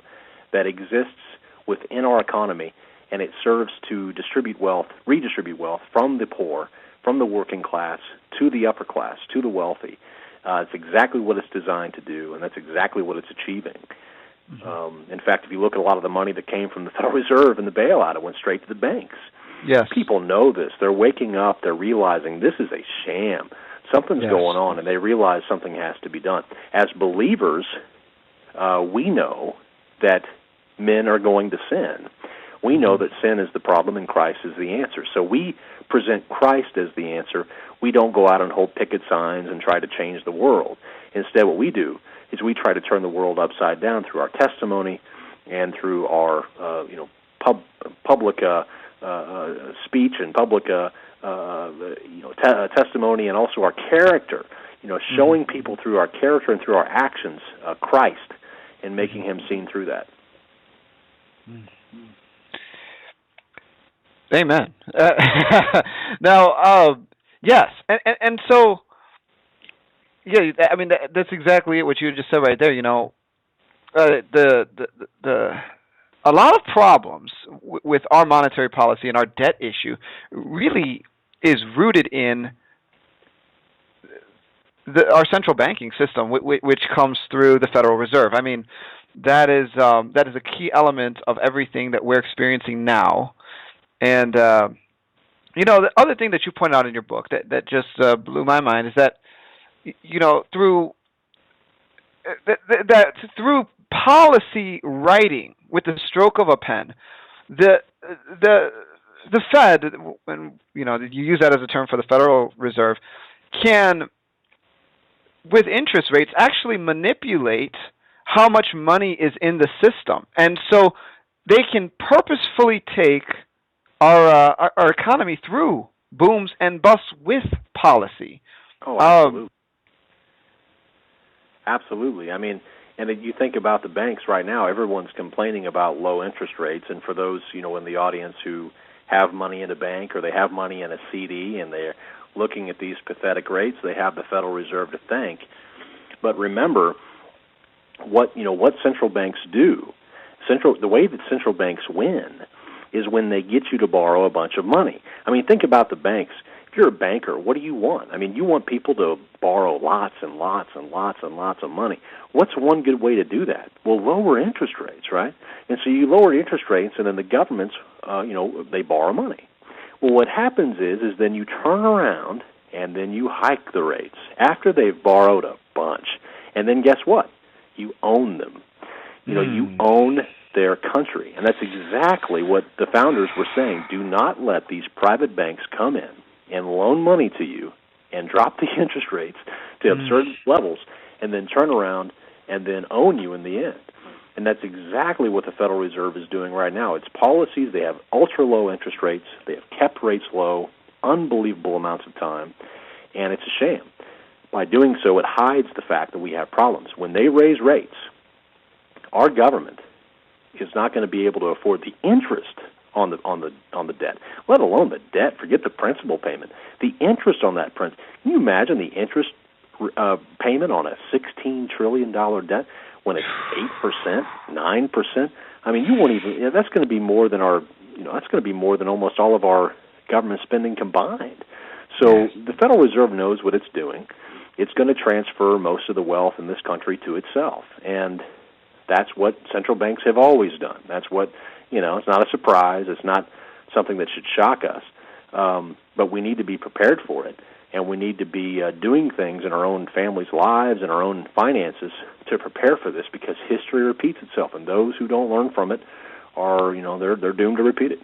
that exists within our economy, and it serves to redistribute wealth from the poor, from the working class, to the upper class, to the wealthy. It's exactly what it's designed to do, and that's exactly what it's achieving. In fact, if you look at a lot of the money that came from the Federal Reserve and the bailout, it went straight to the banks. Yes. People know this. They're waking up. They're realizing this is a sham. Something's going on, and they realize something has to be done. As believers, we know that men are going to sin. We know that sin is the problem and Christ is the answer. So we present Christ as the answer. We don't go out and hold picket signs and try to change the world. Instead, what we do is we try to turn the world upside down through our testimony and through our public speech and public testimony, and also our character. Showing people through our character and through our actions Christ, and making Him seen through that. Amen. Now, yes, and so, yeah, I mean that's exactly it. What you just said right there. A lot of problems with our monetary policy and our debt issue really is rooted in our central banking system, which comes through the Federal Reserve. I mean, that is a key element of everything that we're experiencing now. And the other thing that you pointed out in your book that just blew my mind is that through policy writing with the stroke of a pen, the Fed, when you use that as a term for the Federal Reserve, can with interest rates, actually manipulate how much money is in the system. And so they can purposefully take our economy through booms and busts with policy. Oh, absolutely. Absolutely. I mean, and you think about the banks right now, everyone's complaining about low interest rates. And for those, in the audience who have money in a bank or they have money in a CD and they're looking at these pathetic rates, they have the Federal Reserve to thank. But remember what central banks do. The way that central banks win is when they get you to borrow a bunch of money. I mean, think about the banks. If you're a banker, what do you want? I mean, you want people to borrow lots and lots and lots and lots of money. What's one good way to do that? Well, lower interest rates, right? And so you lower interest rates, and then the governments, they borrow money. Well, what happens is then you turn around and then you hike the rates after they've borrowed a bunch. And then guess what? You own them. You own their country. And that's exactly what the founders were saying. Do not let these private banks come in and loan money to you and drop the interest rates to absurd levels and then turn around and then own you in the end. And that's exactly what the Federal Reserve is doing right now. It's policies. They have ultra-low interest rates. They have kept rates low unbelievable amounts of time, and it's a shame. By doing so, it hides the fact that we have problems. When they raise rates, our government is not going to be able to afford the interest on the debt, let alone the debt. Forget the principal payment. The interest on that principal. Can you imagine the interest payment on a $16 trillion debt when it's 8%, 9%? I mean, you won't even. That's going to be more than our. That's going to be more than almost all of our government spending combined. So the Federal Reserve knows what it's doing. It's going to transfer most of the wealth in this country to itself, and that's what central banks have always done. That's what, it's not a surprise. It's not something that should shock us, but we need to be prepared for it, and we need to be doing things in our own families' lives and our own finances to prepare for this, because history repeats itself, and those who don't learn from it are, they're doomed to repeat it.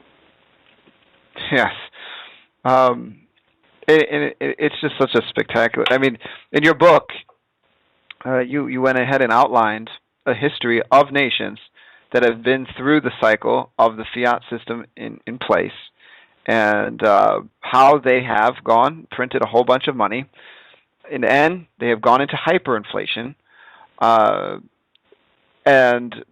Yes. It's just such a spectacular. I mean, in your book, you went ahead and outlined a history of nations that have been through the cycle of the fiat system in place, and how they have printed a whole bunch of money. In the end, they have gone into hyperinflation, and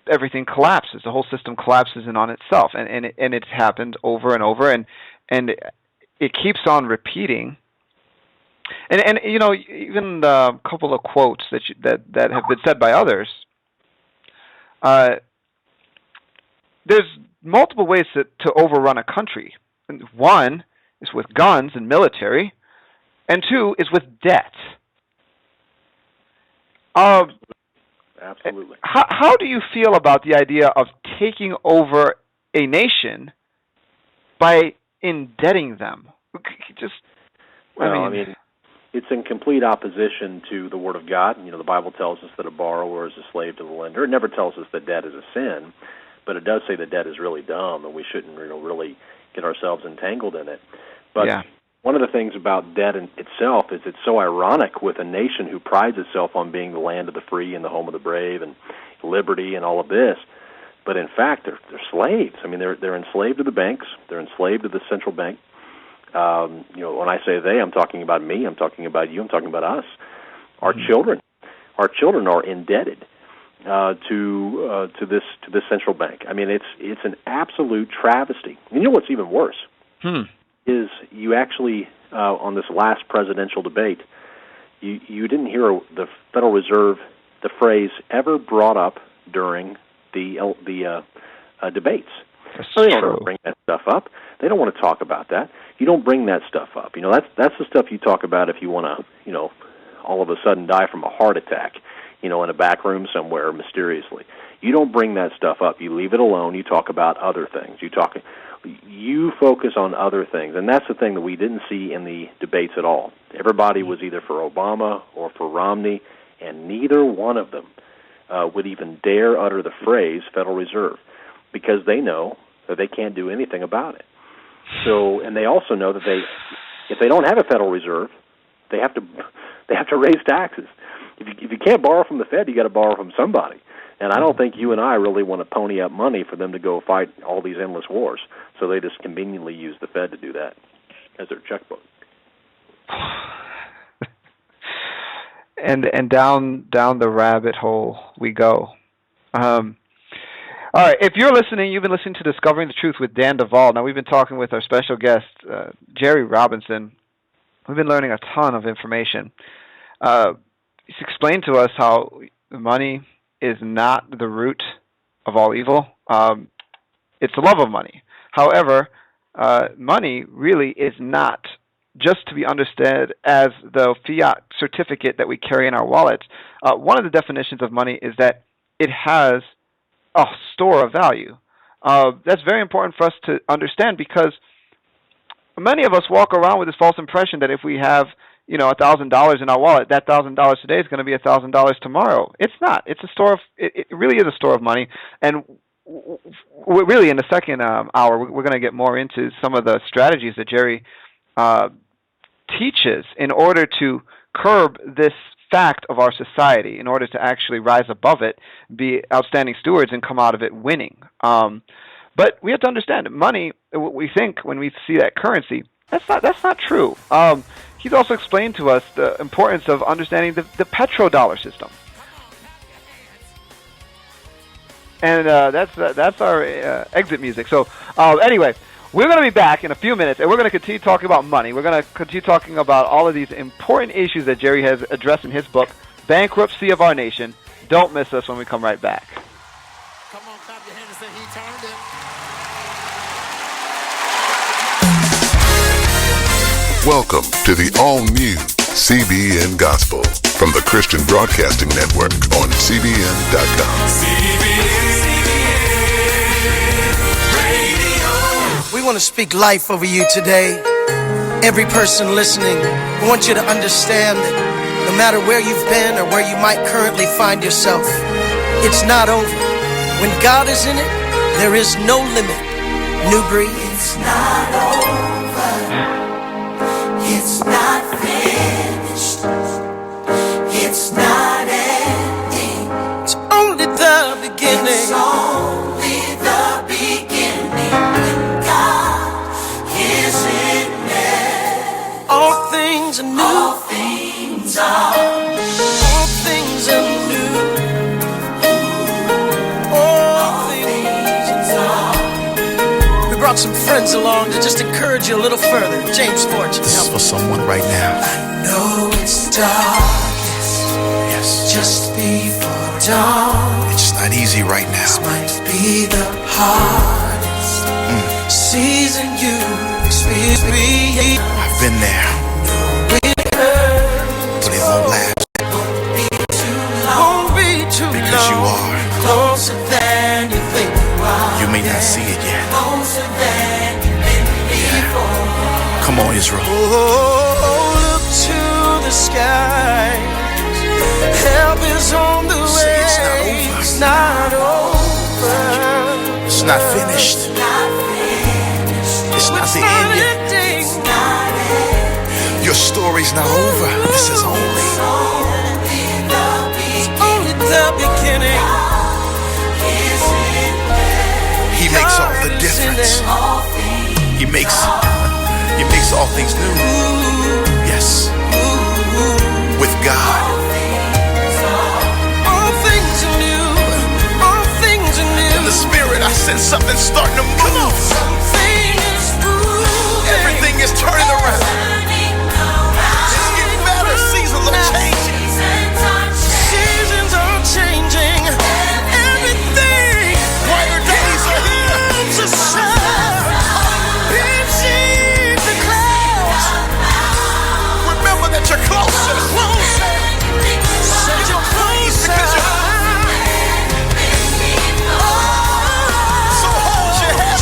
everything collapses. The whole system collapses in on itself, and it's happened over and over, and it keeps on repeating. And even a couple of quotes that have been said by others. There's multiple ways to overrun a country. And one is with guns and military, and two is with debt. Absolutely. How do you feel about the idea of taking over a nation by indebting them? I mean, it's in complete opposition to the Word of God. The Bible tells us that a borrower is a slave to the lender. It never tells us that debt is a sin, but it does say that debt is really dumb, and we shouldn't really get ourselves entangled in it. But one of the things about debt in itself is it's so ironic with a nation who prides itself on being the land of the free and the home of the brave and liberty and all of this. But in fact, they're slaves. I mean, they're enslaved to the banks. They're enslaved to the central bank. When I say they, I'm talking about me. I'm talking about you. I'm talking about us. Our children are indebted to this central bank. I mean, it's an absolute travesty. You know what's even worse is you actually on this last presidential debate, you didn't hear the Federal Reserve, the phrase, ever brought up during the debates. So they don't bring that stuff up. They don't want to talk about that. You don't bring that stuff up. That's the stuff you talk about if you want to, all of a sudden die from a heart attack, in a back room somewhere mysteriously. You don't bring that stuff up. You leave it alone. You talk about other things. You focus on other things, and that's the thing that we didn't see in the debates at all. Everybody was either for Obama or for Romney, and neither one of them would even dare utter the phrase Federal Reserve, because they know that they can't do anything about it. So, and they also know that if they don't have a Federal Reserve, they have They have to raise taxes. If you can't borrow from the Fed, you got to borrow from somebody. And I don't think you and I really want to pony up money for them to go fight all these endless wars. So they just conveniently use the Fed to do that as their checkbook. And down the rabbit hole we go. All right, if you're listening, you've been listening to Discovering the Truth with Dan Duval. Now, we've been talking with our special guest, Jerry Robinson. We've been learning a ton of information. He's explained to us how money is not the root of all evil. It's the love of money. However, money really is not just to be understood as the fiat certificate that we carry in our wallets. One of the definitions of money is that it has a store of value. That's very important for us to understand, because many of us walk around with this false impression that if we have, $1,000 in our wallet, that $1,000 today is going to be $1,000 tomorrow. It's not. It's a store of. It really is a store of money. And really, in the second hour, we're going to get more into some of the strategies that Jerry teaches in order to curb this fact of our society, in order to actually rise above it, be outstanding stewards, and come out of it winning. But we have to understand that money, what we think when we see that currency, that's not true. He's also explained to us the importance of understanding the petrodollar system. And that's our exit music. So anyway, we're going to be back in a few minutes, and we're going to continue talking about money. We're going to continue talking about all of these important issues that Jerry has addressed in his book, Bankruptcy of Our Nation. Don't miss us when we come right back. Come on, clap your hands and say he turned it. Welcome to the all-new CBN Gospel from the Christian Broadcasting Network on CBN.com. We want to speak life over you today. Every person listening, we want you to understand that no matter where you've been or where you might currently find yourself, it's not over. When God is in it, there is no limit. New Breed. It's not over. It's not finished. It's not ending. It's only the beginning. It's only the beginning. When God is in it, all things are new. all things are new. All things are new. We brought some friends along to just encourage you a little further. James Fortune. This is for someone right now. I know it's darkest, Yes. just before dawn. It's not easy right now. This might be the hardest season you experience. I've been there, but it won't last Won't be too because you long. are. Closer than you think you are. You may not see it yet. Closer than you've been before. Come on, Israel. Oh, look to the sky. Help is on the way. Say it's not over. It's not over. It's not finished. It's not the end yet. ending. Your story's not over. This is only. Only the beginning. He makes all the difference. He makes all things new. Yes. With God. All things are new. All things are new. In the spirit, I sense something starting to move. Something is moving. Everything is turning around. It's getting better. Seasons are changing. Seasons are changing. Everything. Brighter days are here. comes to shine. It's in the clouds. Remember that you're closer. Said you're closer. So hold your head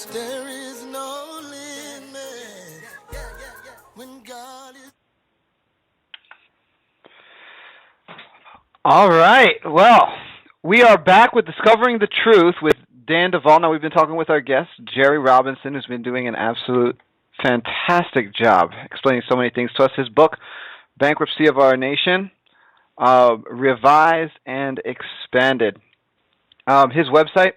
There is no limit when God is. All right. Well, we are back with Discovering the Truth with Dan Duval. Now, we've been talking with our guest, Jerry Robinson, who's been doing an absolute fantastic job explaining so many things to us. His book, Bankruptcy of Our Nation, Revised and Expanded. His website,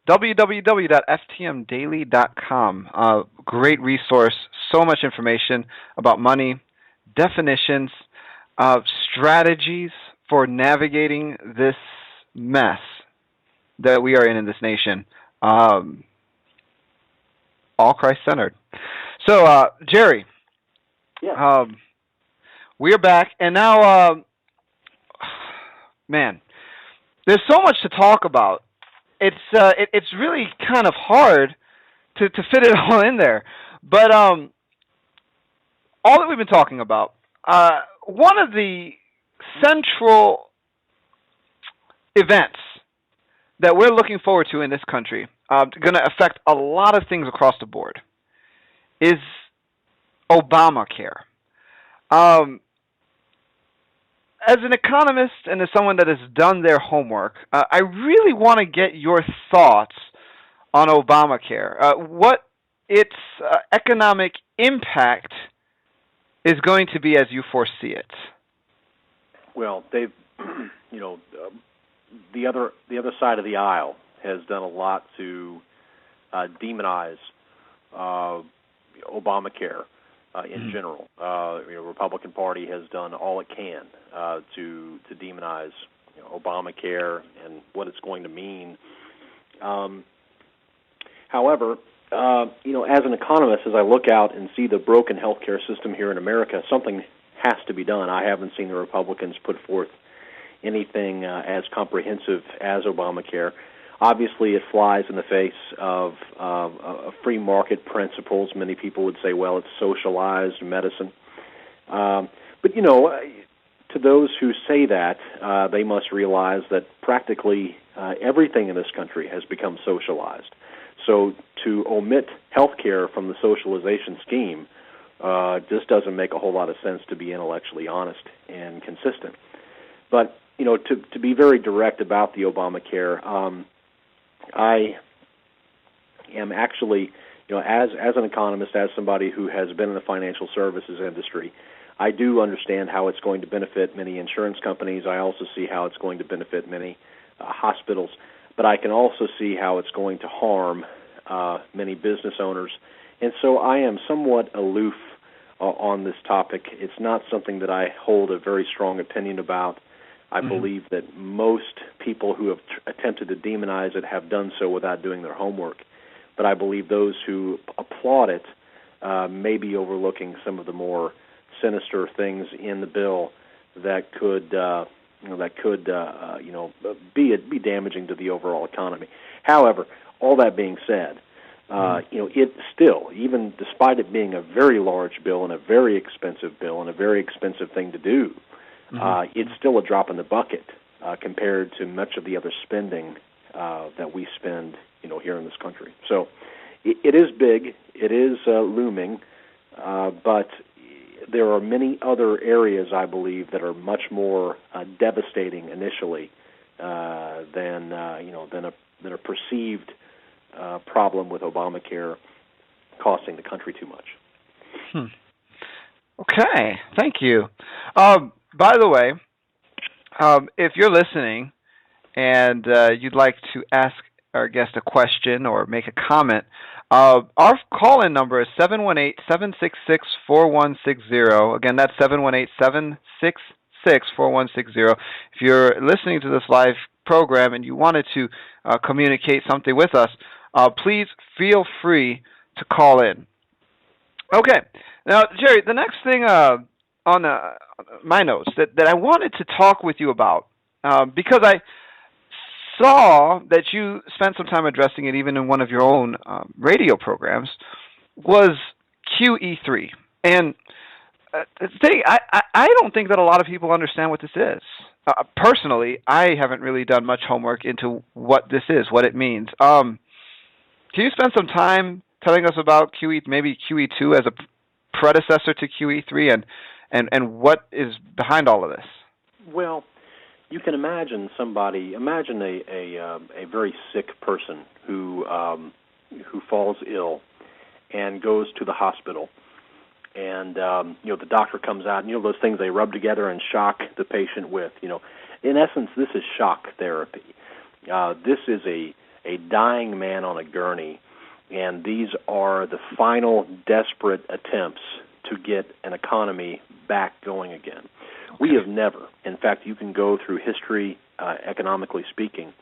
www.ftmdaily.com. Great resource, so much information about money, definitions, strategies for navigating this mess that we are in this nation. All Christ-centered. So, Jerry, Yeah. we are back, and now, man, there's so much to talk about. It's really kind of hard to fit it all in there. But all that we've been talking about, one of the central events that we're looking forward to in this country, going to affect a lot of things across the board, is Obamacare. As an economist and as someone that has done their homework, I really want to get your thoughts on Obamacare. What its economic impact is going to be as you foresee it. Well, they've, the other side of the aisle has done a lot to demonize Obamacare in general. The Republican Party has done all it can to demonize Obamacare and what it's going to mean. However, as an economist, as I look out and see the broken healthcare system here in America, something has to be done. I haven't seen the Republicans put forth anything as comprehensive as Obamacare. Obviously, it flies in the face of free market principles. Many people would say, well, it's socialized medicine. But, to those who say that, they must realize that practically everything in this country has become socialized. So to omit health care from the socialization scheme just doesn't make a whole lot of sense, to be intellectually honest and consistent. But, to be very direct about the Obamacare, I am actually, as an economist, as somebody who has been in the financial services industry, I do understand how it's going to benefit many insurance companies. I also see how it's going to benefit many hospitals. But I can also see how it's going to harm many business owners. And so I am somewhat aloof on this topic. It's not something that I hold a very strong opinion about. I believe that most people who have attempted to demonize it have done so without doing their homework. But I believe those who applaud it may be overlooking some of the more sinister things in the bill that could be damaging to the overall economy. However, all that being said, it still, even despite it being a very large bill and a very expensive bill and a very expensive thing to do, it's still a drop in the bucket compared to much of the other spending that we spend, here in this country. So it is big, it is looming, but there are many other areas, I believe, that are much more devastating initially than a perceived problem with Obamacare costing the country too much. Okay, thank you. By the way, if you're listening and you'd like to ask our guest a question or make a comment, our call-in number is 718-766-4160. Again, that's 718-766-4160. If you're listening to this live program and you wanted to communicate something with us, please feel free to call in. Okay. Now, Jerry, the next thing on my notes that I wanted to talk with you about, because I saw that you spent some time addressing it even in one of your own radio programs, was QE3. And I don't think that a lot of people understand what this is. Personally, I haven't really done much homework into what this is, what it means. Can Can you spend some time telling us about maybe QE2 as a predecessor to QE3, and what is behind all of this? Well, you can imagine a very sick person who falls ill and goes to the hospital, and the doctor comes out, and those things they rub together and shock the patient with. In essence, this is shock therapy. This is a dying man on a gurney, and these are the final desperate attempts to get an economy back going again. Okay. We have never, in fact, you can go through history, economically speaking,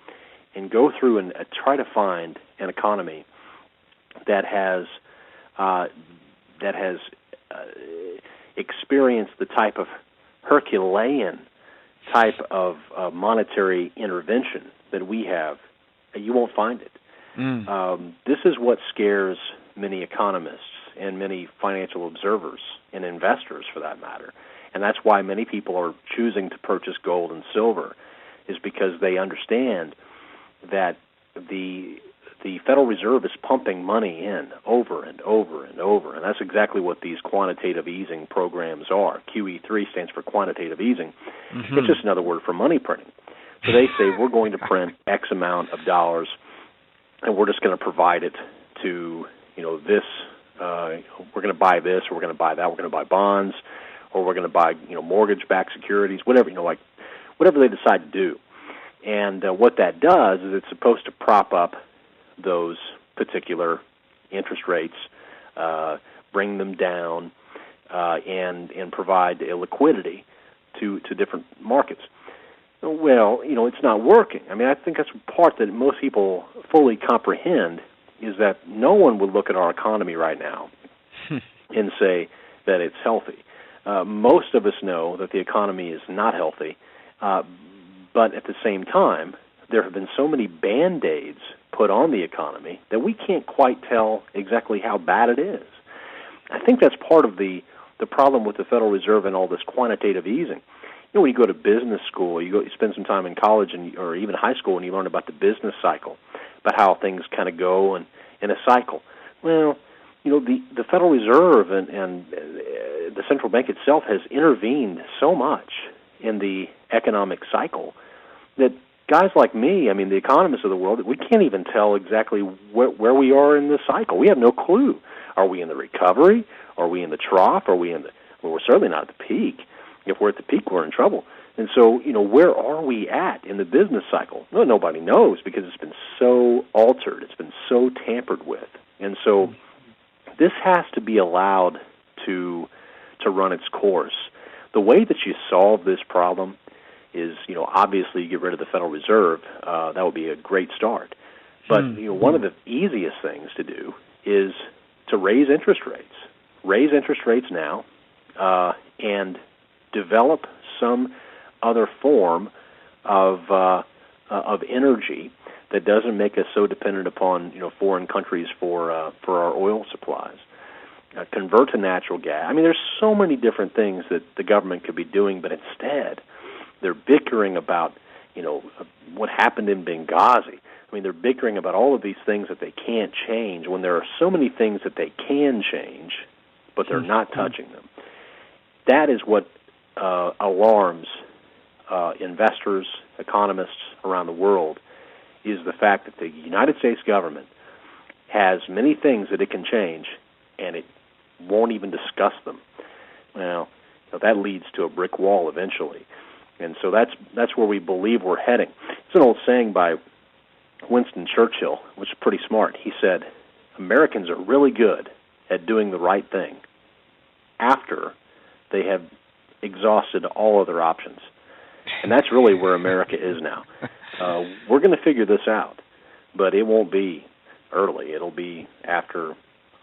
and go through and try to find an economy that has experienced the type of Herculean type of monetary intervention that we have. You won't find it. This is what scares many economists and many financial observers and investors, for that matter. And that's why many people are choosing to purchase gold and silver, is because they understand that the Federal Reserve is pumping money in over and over and over, and that's exactly what these quantitative easing programs are. QE3 stands for quantitative easing. Mm-hmm. It's just another word for money printing. So they say we're going to print X amount of dollars, and we're just going to provide it to this. We're going to buy this, or we're going to buy that. We're going to buy bonds, or we're going to buy mortgage-backed securities, whatever whatever they decide to do. And what that does is it's supposed to prop up those particular interest rates, bring them down, and provide a liquidity to different markets. Well, it's not working. I mean, I think that's a part that most people fully comprehend, is that no one would look at our economy right now and say that it's healthy. Most of us know that the economy is not healthy, but at the same time, there have been so many Band-Aids put on the economy that we can't quite tell exactly how bad it is. I think that's part of the problem with the Federal Reserve and all this quantitative easing. When you go to business school, you spend some time in college or even high school, and you learn about the business cycle, about how things kind of go in a cycle. Well, the Federal Reserve and the central bank itself has intervened so much in the economic cycle that guys like me, the economists of the world, we can't even tell exactly where we are in this cycle. We have no clue. Are we in the recovery? Are we in the trough? Are we in we're certainly not at the peak. If we're at the peak, we're in trouble. And so, where are we at in the business cycle? No, nobody knows, because it's been so altered. It's been so tampered with. And so this has to be allowed to run its course. The way that you solve this problem is, obviously you get rid of the Federal Reserve. That would be a great start. But, one of the easiest things to do is to raise interest rates. Raise interest rates now, and develop some other form of energy that doesn't make us so dependent upon foreign countries for our oil supplies. Convert to natural gas. There's so many different things that the government could be doing, but instead they're bickering about what happened in Benghazi. They're bickering about all of these things that they can't change, when there are so many things that they can change, but they're not touching them. That is what alarms investors, economists around the world, is the fact that the United States government has many things that it can change, and it won't even discuss them. Well, that leads to a brick wall eventually. And so that's where we believe we're heading. It's an old saying by Winston Churchill, which is pretty smart. He said, Americans are really good at doing the right thing after they have exhausted all other options. And that's really where America is now. We're going to figure this out, but it won't be early. It'll be after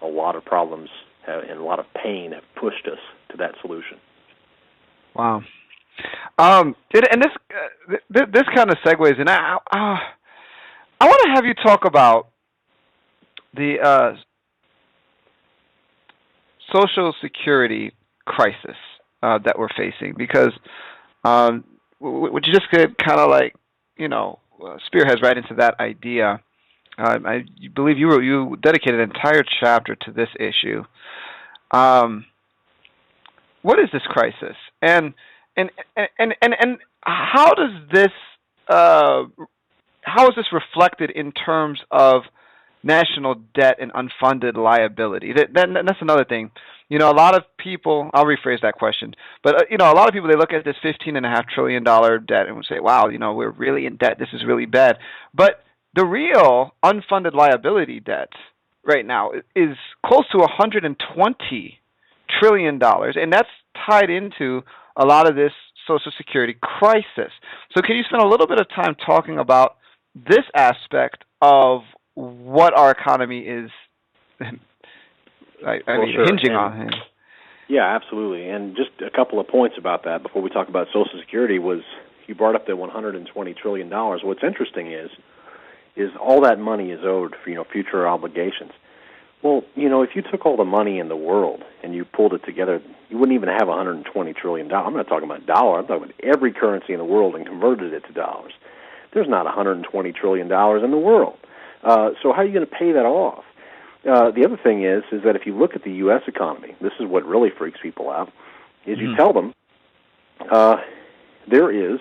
a lot of problems and a lot of pain have pushed us to that solution. Wow. And this kind of segues, and I want to have you talk about the Social Security crisis that we're facing, because would you just could kind of spearheads right into that idea I believe you dedicated an entire chapter to this issue. What is this crisis, and how does this how is this reflected in terms of national debt and unfunded liability? That's another thing. A lot of people, I'll rephrase that question, but, a lot of people, they look at this $15.5 trillion debt and would say, wow, we're really in debt. This is really bad. But the real unfunded liability debt right now is close to $120 trillion, and that's tied into a lot of this Social Security crisis. So can you spend a little bit of time talking about this aspect of what our economy is hinging on? Yeah, absolutely. And just a couple of points about that before we talk about Social Security was you brought up the $120 trillion. What's interesting is all that money is owed for future obligations. Well, if you took all the money in the world and you pulled it together, you wouldn't even have $120 trillion. I'm not talking about dollar. I'm talking about every currency in the world and converted it to dollars. There's not $120 trillion in the world. So how are you going to pay that off? The other thing is that if you look at the U.S. economy, this is what really freaks people out, is you tell them there is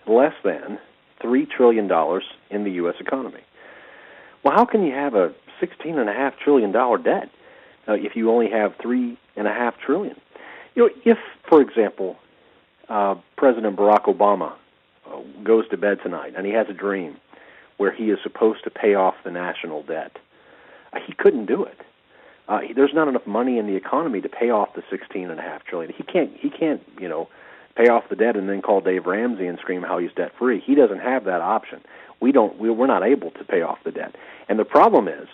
less than $3 trillion in the U.S. economy. Well, how can you have a $16.5 trillion debt if you only have $3.5 trillion? If, for example, President Barack Obama goes to bed tonight and he has a dream where he is supposed to pay off the national debt, he couldn't do it. There's not enough money in the economy to pay off the $16.5 trillion. He can't, pay off the debt and then call Dave Ramsey and scream how he's debt free. He doesn't have that option. We're not able to pay off the debt. And the problem is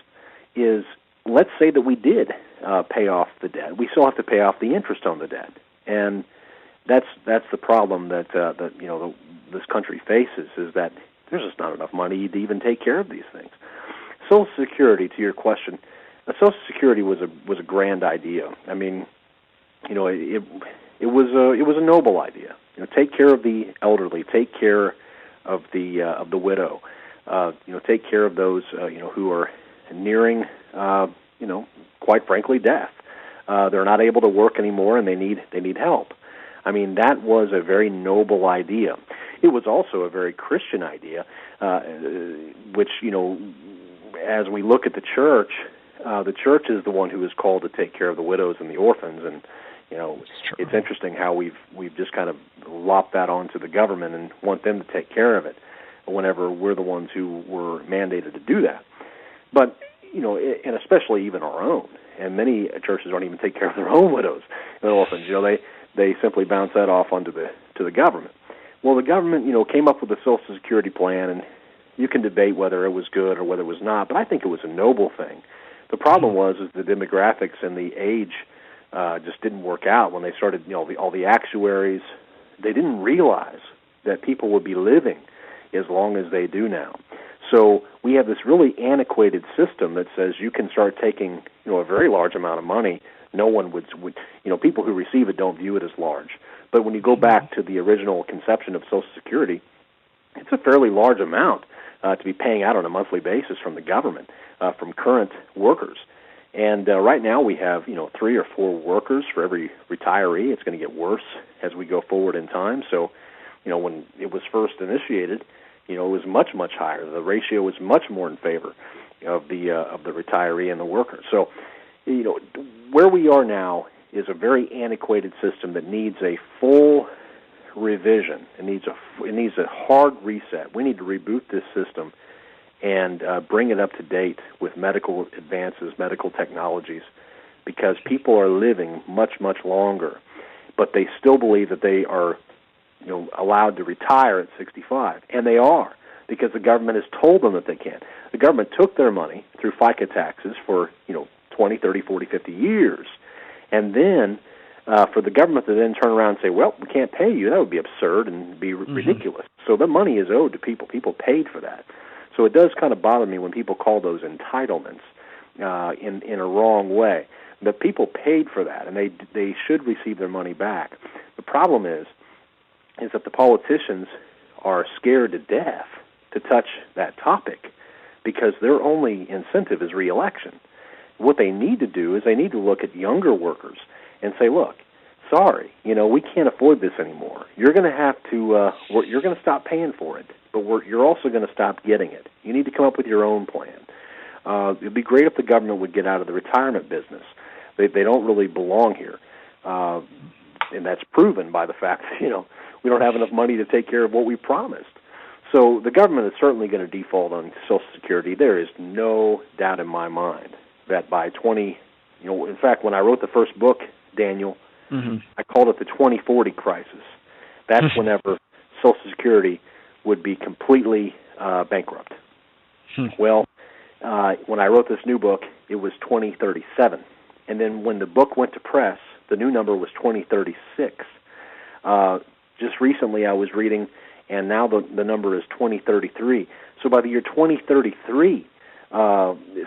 let's say that we did pay off the debt. We still have to pay off the interest on the debt, and that's the problem that this country faces, is that there's just not enough money to even take care of these things. Social Security, to your question, Social Security was a grand idea. I mean, it was a noble idea. Take care of the elderly, take care of the widow, take care of those who are nearing quite frankly death. They're not able to work anymore and they need help. I mean, that was a very noble idea. It was also a very Christian idea, which, as we look at the church is the one who is called to take care of the widows and the orphans, and it's interesting how we've just kind of lopped that onto the government and want them to take care of it whenever we're the ones who were mandated to do that. But and especially even our own, and many churches don't even take care of their own widows and orphans. They simply bounce that off onto the government. Well, the government came up with a Social Security plan, and you can debate whether it was good or whether it was not, but I think it was a noble thing. The problem was the demographics and the age just didn't work out when they started. All the actuaries, they didn't realize that people would be living as long as they do now. So we have this really antiquated system that says you can start taking a very large amount of money. No one would people who receive it don't view it as large. But when you go back to the original conception of Social Security, it's a fairly large amount to be paying out on a monthly basis from the government, from current workers. And right now we have 3 or 4 workers for every retiree. It's going to get worse as we go forward in time. So when it was first initiated, it was much, much higher. The ratio was much more in favor of the retiree and the worker. So, where we are now is a very antiquated system that needs a full revision. It needs a hard reset. We need to reboot this system and bring it up to date with medical advances, medical technologies, because people are living much, much longer, but they still believe that they are allowed to retire at 65, and they are, because the government has told them that they can. The government took their money through FICA taxes for 20, 30, 40, 50 years, and then for the government to then turn around and say, well, we can't pay you, that would be absurd and be ridiculous. So the money is owed to people. People paid for that. So it does kind of bother me when people call those entitlements in a wrong way. But people paid for that, and they should receive their money back. The problem is that the politicians are scared to death to touch that topic because their only incentive is reelection. What they need to do is they need to look at younger workers and say, look, sorry, we can't afford this anymore. You're going to have to, you're going to stop paying for it, but you're also going to stop getting it. You need to come up with your own plan. It would be great if the government would get out of the retirement business. They don't really belong here, and that's proven by the fact that, we don't have enough money to take care of what we promised. So the government is certainly going to default on Social Security. There is no doubt in my mind that by in fact, when I wrote the first book, Daniel, I called it the 2040 crisis. That's whenever Social Security would be completely bankrupt. Well, when I wrote this new book, it was 2037. And then when the book went to press, the new number was 2036. Just recently I was reading, and now the number is 2033. So by the year 2033,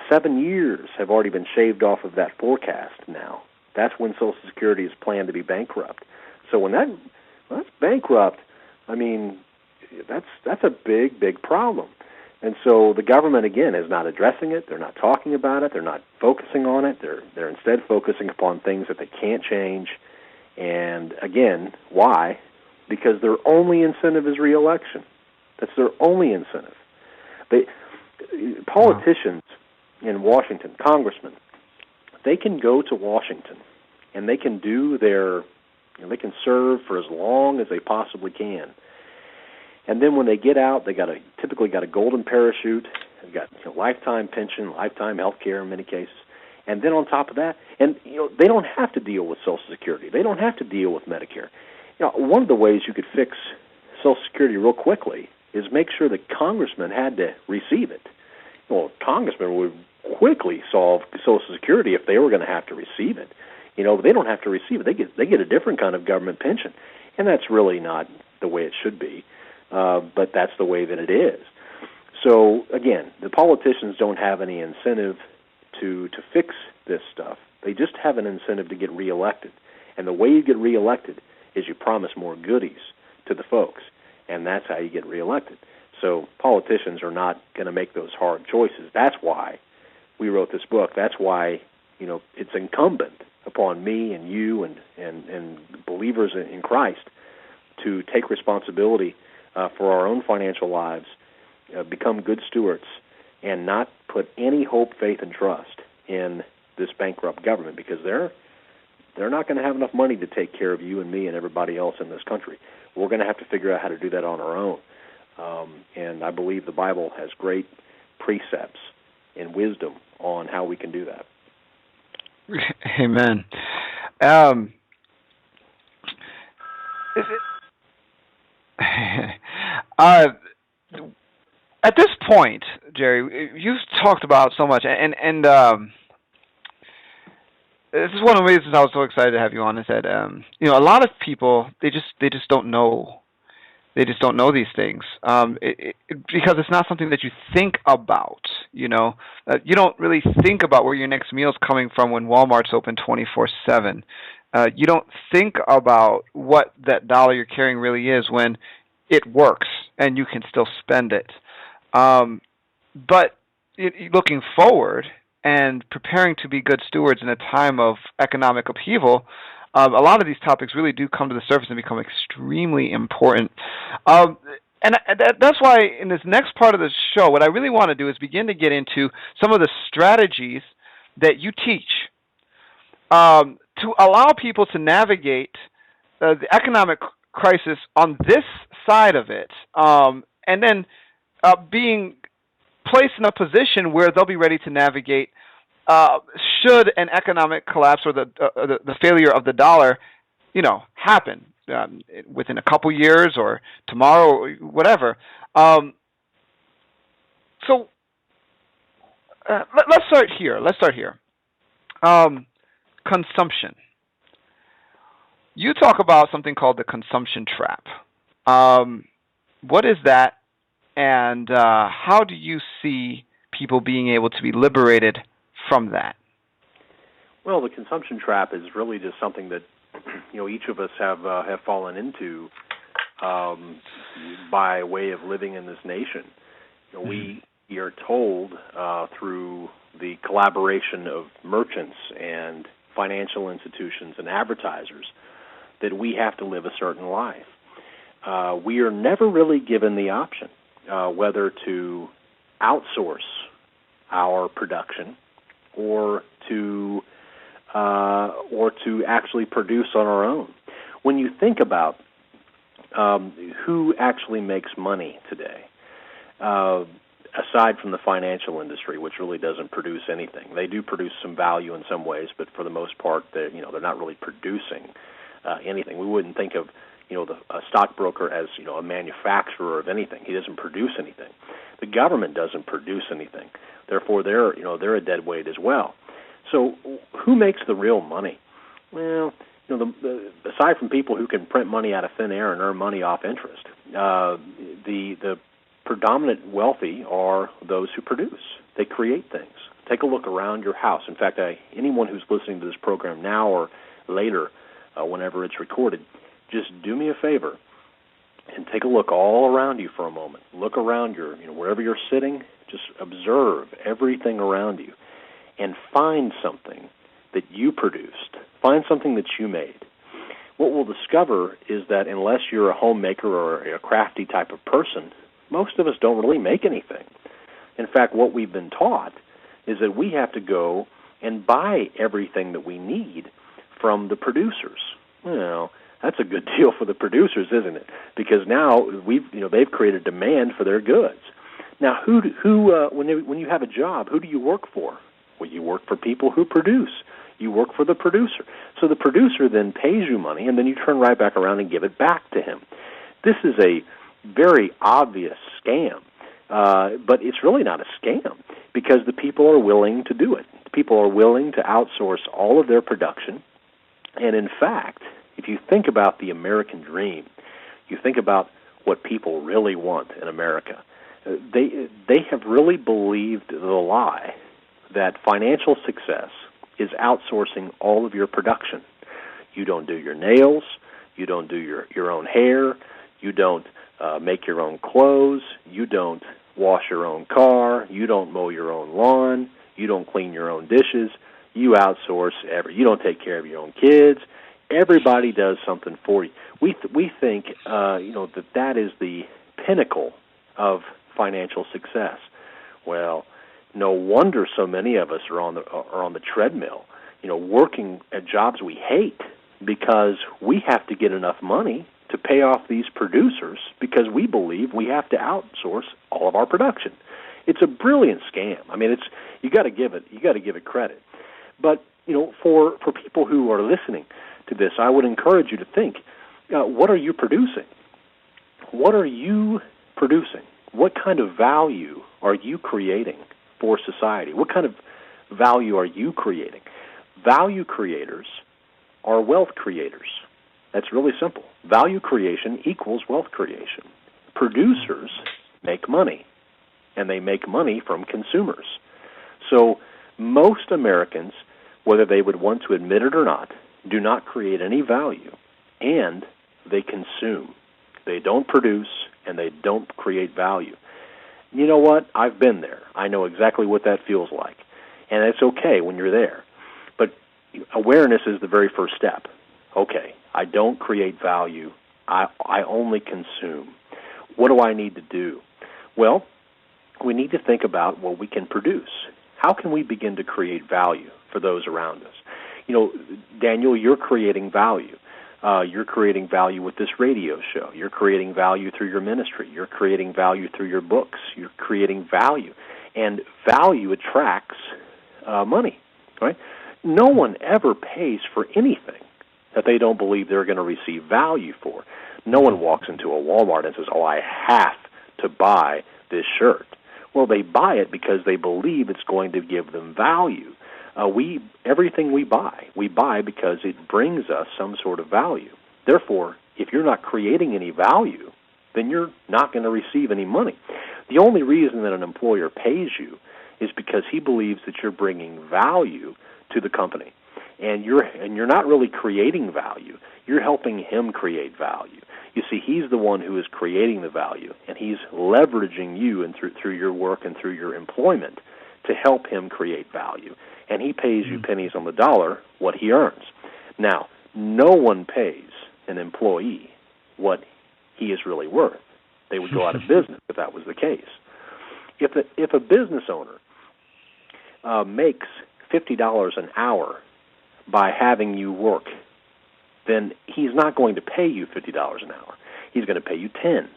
7 years have already been shaved off of that forecast now. That's when Social Security is planned to be bankrupt. So when that's bankrupt, I mean, that's a big, big problem. And so the government, again, is not addressing it. They're not talking about it. They're not focusing on it. They're instead focusing upon things that they can't change. And, again, why? Because their only incentive is reelection. That's their only incentive. Politicians in Washington, congressmen, they can go to Washington and they can do they can serve for as long as they possibly can. And then when they get out, they typically got a golden parachute. They've got lifetime pension, lifetime health care in many cases. And then on top of that, and they don't have to deal with Social Security. They don't have to deal with Medicare. One of the ways you could fix Social Security real quickly is make sure that congressmen had to receive it. Well, congressmen would quickly solve Social Security if they were going to have to receive it. They don't have to receive it. They get a different kind of government pension, and that's really not the way it should be. But that's the way that it is. So again, the politicians don't have any incentive to fix this stuff. They just have an incentive to get reelected, and the way you get reelected is you promise more goodies to the folks, and that's how you get reelected. So politicians are not going to make those hard choices. That's why we wrote this book. That's why it's incumbent upon me and you and believers in Christ to take responsibility for our own financial lives, become good stewards, and not put any hope, faith, and trust in this bankrupt government, because they're not going to have enough money to take care of you and me and everybody else in this country. We're going to have to figure out how to do that on our own. And I believe the Bible has great precepts and wisdom on how we can do that. Amen. Is it? At this point, Jerry, you've talked about so much, and this is one of the reasons I was so excited to have you on. Is that a lot of people they just don't know. They just don't know these things because it's not something that you think about. You don't really think about where your next meal is coming from when Walmart's open 24/7. You don't think about what that dollar you're carrying really is when it works and you can still spend it. But looking forward and preparing to be good stewards in a time of economic upheaval, a lot of these topics really do come to the surface and become extremely important. And that's why in this next part of the show, what I really want to do is begin to get into some of the strategies that you teach to allow people to navigate the economic crisis on this side of it, and then being placed in a position where they'll be ready to navigate should an economic collapse or the failure of the dollar, happen within a couple years or tomorrow or whatever. So let's start here. Consumption. You talk about something called the consumption trap. What is that, and how do you see people being able to be liberated from that? Well, the consumption trap is really just something that each of us have fallen into by way of living in this nation. We we are told through the collaboration of merchants and financial institutions and advertisers that we have to live a certain life. We are never really given the option whether to outsource our production or to actually produce on our own. When you think about who actually makes money today, aside from the financial industry, which really doesn't produce anything, they do produce some value in some ways, but for the most part, they're not really producing anything. We wouldn't think of a stockbroker as a manufacturer of anything. He doesn't produce anything. The government doesn't produce anything. Therefore, they're a dead weight as well. So, who makes the real money? Well, aside from people who can print money out of thin air and earn money off interest, the predominant wealthy are those who produce. They create things. Take a look around your house. In fact, anyone who's listening to this program now or later, whenever it's recorded, just do me a favor and take a look all around you for a moment. Look around wherever you're sitting. Just observe everything around you and find something that you produced. Find something that you made. What we'll discover is that unless you're a homemaker or a crafty type of person, most of us don't really make anything. In fact, what we've been taught is that we have to go and buy everything that we need from the producers. Well, that's a good deal for the producers, isn't it? Because now they've created demand for their goods. Now, when you have a job, who do you work for? Well, you work for people who produce. You work for the producer. So the producer then pays you money, and then you turn right back around and give it back to him. This is a very obvious scam, but it's really not a scam because the people are willing to do it. The people are willing to outsource all of their production, and in fact, if you think about the American dream, you think about what people really want in America, they have really believed the lie that financial success is outsourcing all of your production. You don't do your nails, you don't do your own hair, you don't make your own clothes, you don't wash your own car, you don't mow your own lawn, you don't clean your own dishes, you outsource you don't take care of your own kids. Everybody does something for you. We think that is the pinnacle of financial success. Well, no wonder so many of us are on the treadmill, working at jobs we hate because we have to get enough money to pay off these producers because we believe we have to outsource all of our production. It's a brilliant scam. I mean, you got to give it credit. But for people who are listening to this, I would encourage you to think: what are you producing? What are you producing? What kind of value are you creating for society? What kind of value are you creating? Value creators are wealth creators. That's really simple. Value creation equals wealth creation. Producers make money, and they make money from consumers. So most Americans, whether they would want to admit it or not, do not create any value, and they consume. They don't produce, and they don't create value. You know what? I've been there. I know exactly what that feels like, and it's okay when you're there. But awareness is the very first step. Okay, I don't create value. I only consume. What do I need to do? Well, we need to think about what we can produce. How can we begin to create value for those around us? Daniel, you're creating value. You're creating value with this radio show. You're creating value through your ministry. You're creating value through your books. You're creating value. And value attracts money, right? No one ever pays for anything that they don't believe they're going to receive value for. No one walks into a Walmart and says, I have to buy this shirt. Well, they buy it because they believe it's going to give them value. Everything we buy because it brings us some sort of value. Therefore, if you're not creating any value, then you're not going to receive any money. The only reason that an employer pays you is because he believes that you're bringing value to the company. And you're not really creating value. You're helping him create value. You see, he's the one who is creating the value, and he's leveraging you and through your work and through your employment to help him create value. And he pays you pennies on the dollar what he earns. Now, no one pays an employee what he is really worth. They would go out of business if that was the case. If a business owner makes $50 an hour by having you work, then he's not going to pay you $50 an hour. He's going to pay you $10.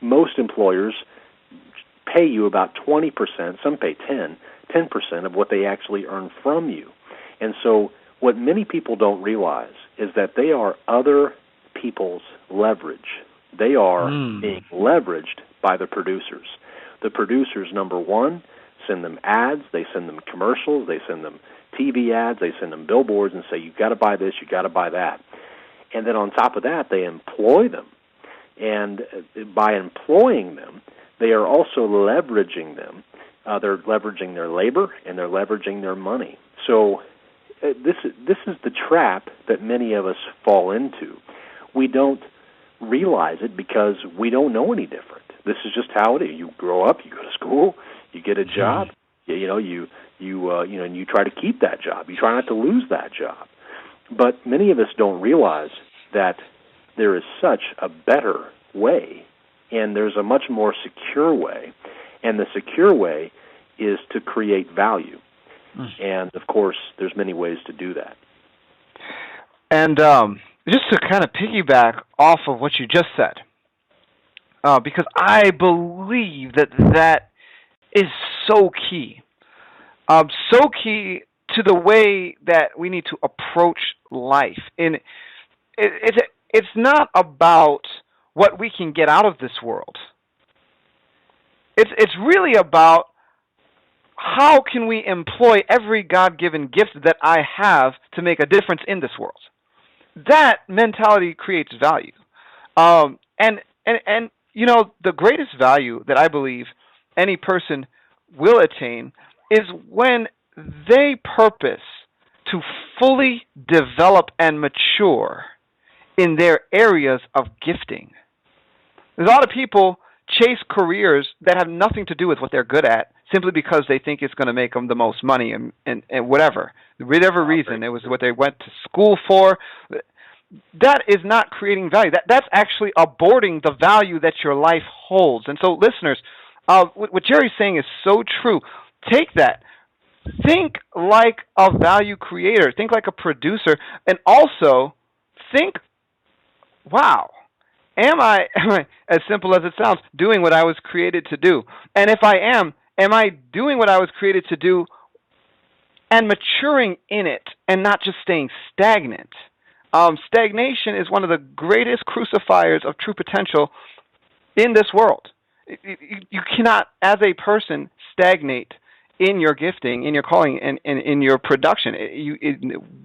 Most employers pay you about 20%, some pay 10% of what they actually earn from you. And so what many people don't realize is that they are other people's leverage. They are being leveraged by the producers. The producers, number one, send them ads, they send them commercials, they send them TV ads, they send them billboards and say, you've got to buy this, you've got to buy that. And then on top of that, they employ them. And by employing them, they are also leveraging them. They're leveraging their labor and they're leveraging their money. So this is the trap that many of us fall into. We don't realize it because we don't know any different. This is just how it is. You grow up, you go to school, you get a job, you try to keep that job. You try not to lose that job. But many of us don't realize that there is such a better way, and there's a much more secure way, and the secure way is to create value. And, of course, there's many ways to do that. And just to kind of piggyback off of what you just said, because I believe that is so key. So key to the way that we need to approach life. And it's not about what we can get out of this world. It's really about how can we employ every God-given gift that I have to make a difference in this world. That mentality creates value. And you know, the greatest value that I believe any person will attain is when they purpose to fully develop and mature in their areas of gifting. There's a lot of people chase careers that have nothing to do with what they're good at simply because they think it's going to make them the most money and whatever reason. It was what they went to school for. That is not creating value. That's actually aborting the value that your life holds. And so, listeners, what Jerry's saying is so true. Take that. Think like a value creator. Think like a producer. And also, think, wow, am I, as simple as it sounds, doing what I was created to do? And if I am I doing what I was created to do and maturing in it and not just staying stagnant? Stagnation is one of the greatest crucifiers of true potential in this world. You cannot, as a person, stagnate in your gifting, in your calling, and in your production.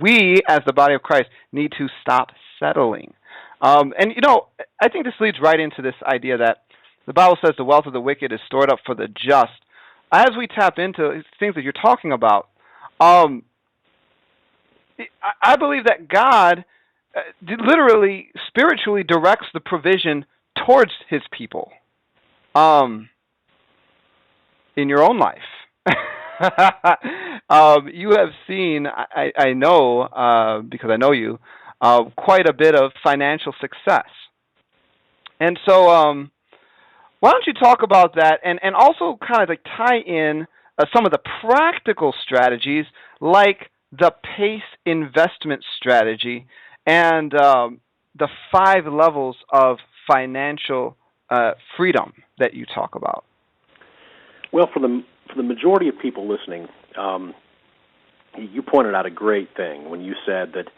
We, as the body of Christ, need to stop settling. And, you know, I think this leads right into this idea that the Bible says the wealth of the wicked is stored up for the just. As we tap into things that you're talking about, I believe that God literally, spiritually directs the provision towards his people in your own life. You have seen, I know, because I know you, quite a bit of financial success. And so why don't you talk about that and also kind of like tie in some of the practical strategies like the PACE investment strategy and the 5 levels of financial freedom that you talk about. Well, for the majority of people listening, you pointed out a great thing when you said that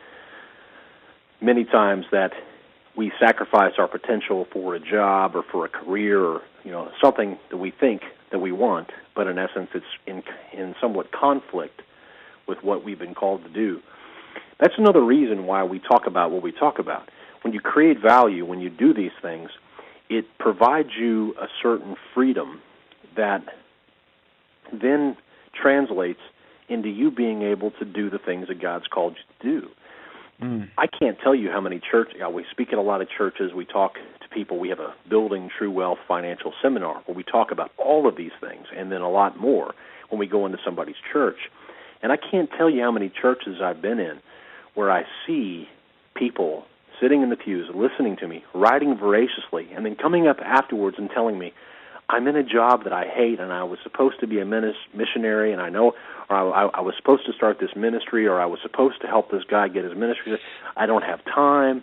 many times that we sacrifice our potential for a job or for a career or, you know, something that we think that we want, but in essence it's in somewhat conflict with what we've been called to do. That's another reason why we talk about what we talk about. When you create value, when you do these things, it provides you a certain freedom that then translates into you being able to do the things that God's called you to do. I can't tell you how many churches. We speak at a lot of churches. We talk to people. We have a Building True Wealth financial seminar where we talk about all of these things and then a lot more when we go into somebody's church. And I can't tell you how many churches I've been in where I see people sitting in the pews, listening to me, writing voraciously, and then coming up afterwards and telling me, I'm in a job that I hate, and I was supposed to be a missionary, and I know, or I was supposed to start this ministry, or I was supposed to help this guy get his ministry. I don't have time.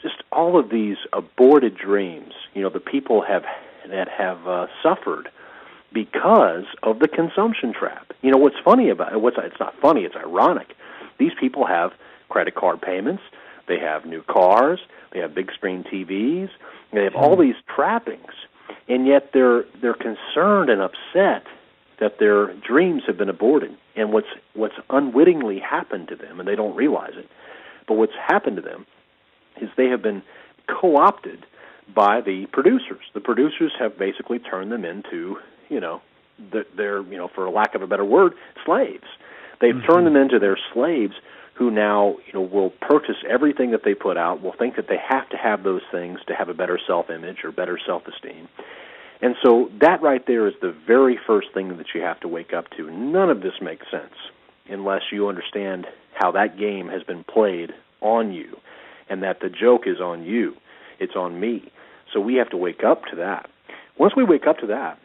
Just all of these aborted dreams, the people that have suffered because of the consumption trap. What's funny about it, it's not funny, it's ironic. These people have credit card payments, they have new cars, they have big screen TVs, they have all these trappings. And yet they're concerned and upset that their dreams have been aborted. And what's unwittingly happened to them, and they don't realize it, but what's happened to them is they have been co-opted by the producers. The producers have basically turned them into, they're, for lack of a better word, slaves. They've turned them into their slaves who now, will purchase everything that they put out, will think that they have to have those things to have a better self-image or better self-esteem. And so that right there is the very first thing that you have to wake up to. None of this makes sense unless you understand how that game has been played on you and that the joke is on you. It's on me. So we have to wake up to that. Once we wake up to that,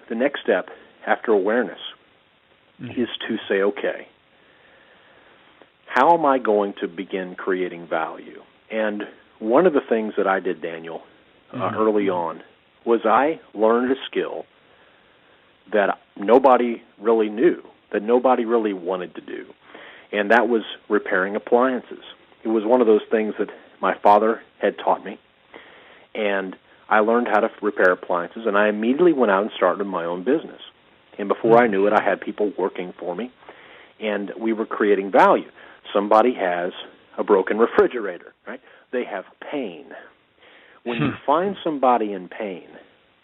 the next step after awareness is to say, okay, how am I going to begin creating value? And one of the things that I did, Daniel, early on, was I learned a skill that nobody really knew, that nobody really wanted to do, and that was repairing appliances. It was one of those things that my father had taught me, and I learned how to repair appliances, and I immediately went out and started my own business. And before I knew it, I had people working for me, and we were creating value. Somebody has a broken refrigerator, right? They have pain. When you find somebody in pain,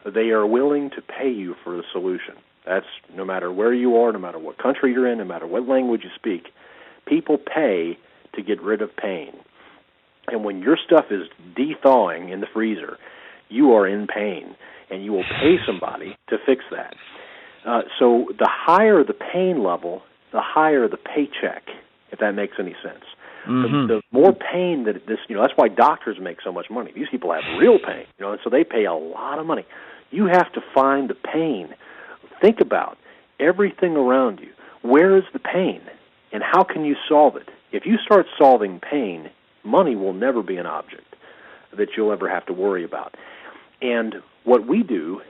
they are willing to pay you for the solution. That's no matter where you are, no matter what country you're in, no matter what language you speak, people pay to get rid of pain. And when your stuff is de-thawing in the freezer, you are in pain, and you will pay somebody to fix that. So the higher the pain level, the higher the paycheck, if that makes any sense. The more pain that that's why doctors make so much money. These people have real pain, and so they pay a lot of money. You have to find the pain. Think about everything around you. Where is the pain, and how can you solve it? If you start solving pain, money will never be an object that you'll ever have to worry about. And what we do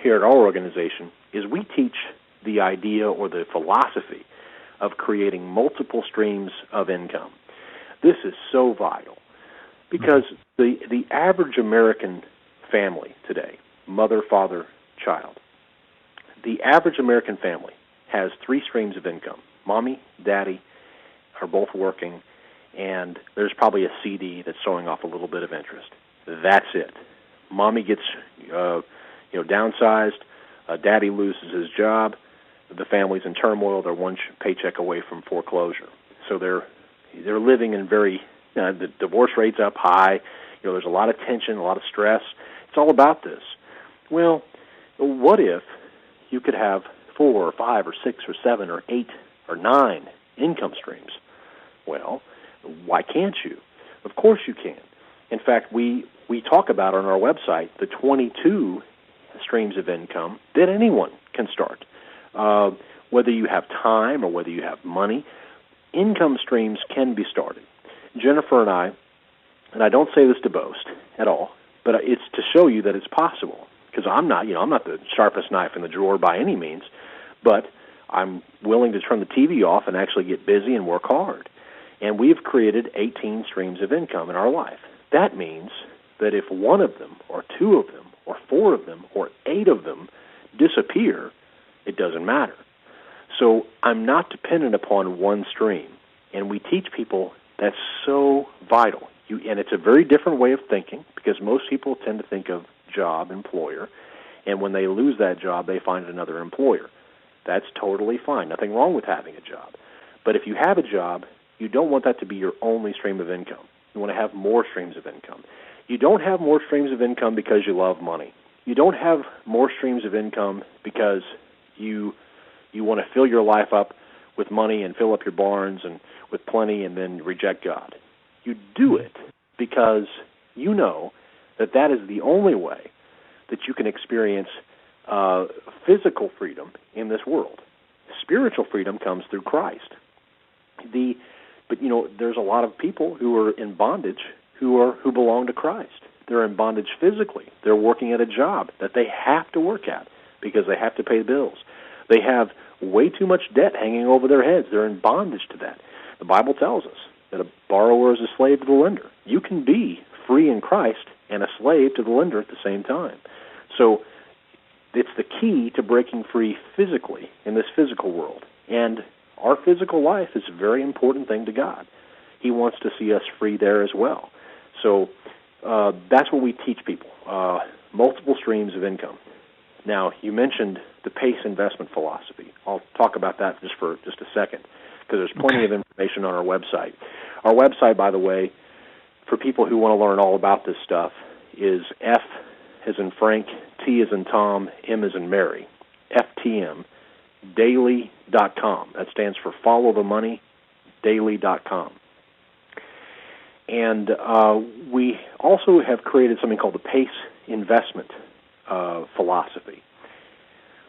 here at our organization is we teach the idea or the philosophy of creating multiple streams of income. This is so vital because the average American family today, mother, father, child, the average American family has 3 streams of income. Mommy, daddy are both working, and there's probably a CD that's showing off a little bit of interest. That's it. Mommy gets downsized. Daddy loses his job. The family's in turmoil. They're one paycheck away from foreclosure. So they're living in the divorce rate's up high. There's a lot of tension, a lot of stress. It's all about this. Well, what if you could have 4 or 5 or 6 or 7 or 8 or 9 income streams? Well, why can't you? Of course you can. In fact, we talk about on our website the 22 streams of income that anyone can start. Whether you have time or whether you have money, income streams can be started. Jennifer and I don't say this to boast at all, but it's to show you that it's possible. Because I'm not the sharpest knife in the drawer by any means, but I'm willing to turn the TV off and actually get busy and work hard. And we've created 18 streams of income in our life. That means that if 1 of them, or 2 of them, or 4 of them, or 8 of them disappear, it doesn't matter. So I'm not dependent upon one stream. And we teach people that's so vital. And it's a very different way of thinking because most people tend to think of job, employer, and when they lose that job, they find another employer. That's totally fine. Nothing wrong with having a job. But if you have a job, You don't want that to be your only stream of income. You want to have more streams of income. You don't have more streams of income because you love money. You don't have more streams of income because you want to fill your life up with money and fill up your barns and with plenty and then reject God. You do it because you know that that is the only way that you can experience physical freedom in this world. Spiritual freedom comes through Christ. But there's a lot of people who are in bondage who belong to Christ. They're in bondage physically. They're working at a job that they have to work at because they have to pay bills. They have way too much debt hanging over their heads. They're in bondage to that. The Bible tells us that a borrower is a slave to the lender. You can be free in Christ and a slave to the lender at the same time. So it's the key to breaking free physically in this physical world. And our physical life is a very important thing to God. He wants to see us free there as well. So that's what we teach people, multiple streams of income. Now, you mentioned the PACE investment philosophy. I'll talk about that for just a second, because there's plenty of information on our website. Our website, by the way, for people who want to learn all about this stuff, is F as in Frank, T as in Tom, M as in Mary, FTMdaily.com. That stands for Follow the Money, daily.com. And we also have created something called the PACE investment philosophy.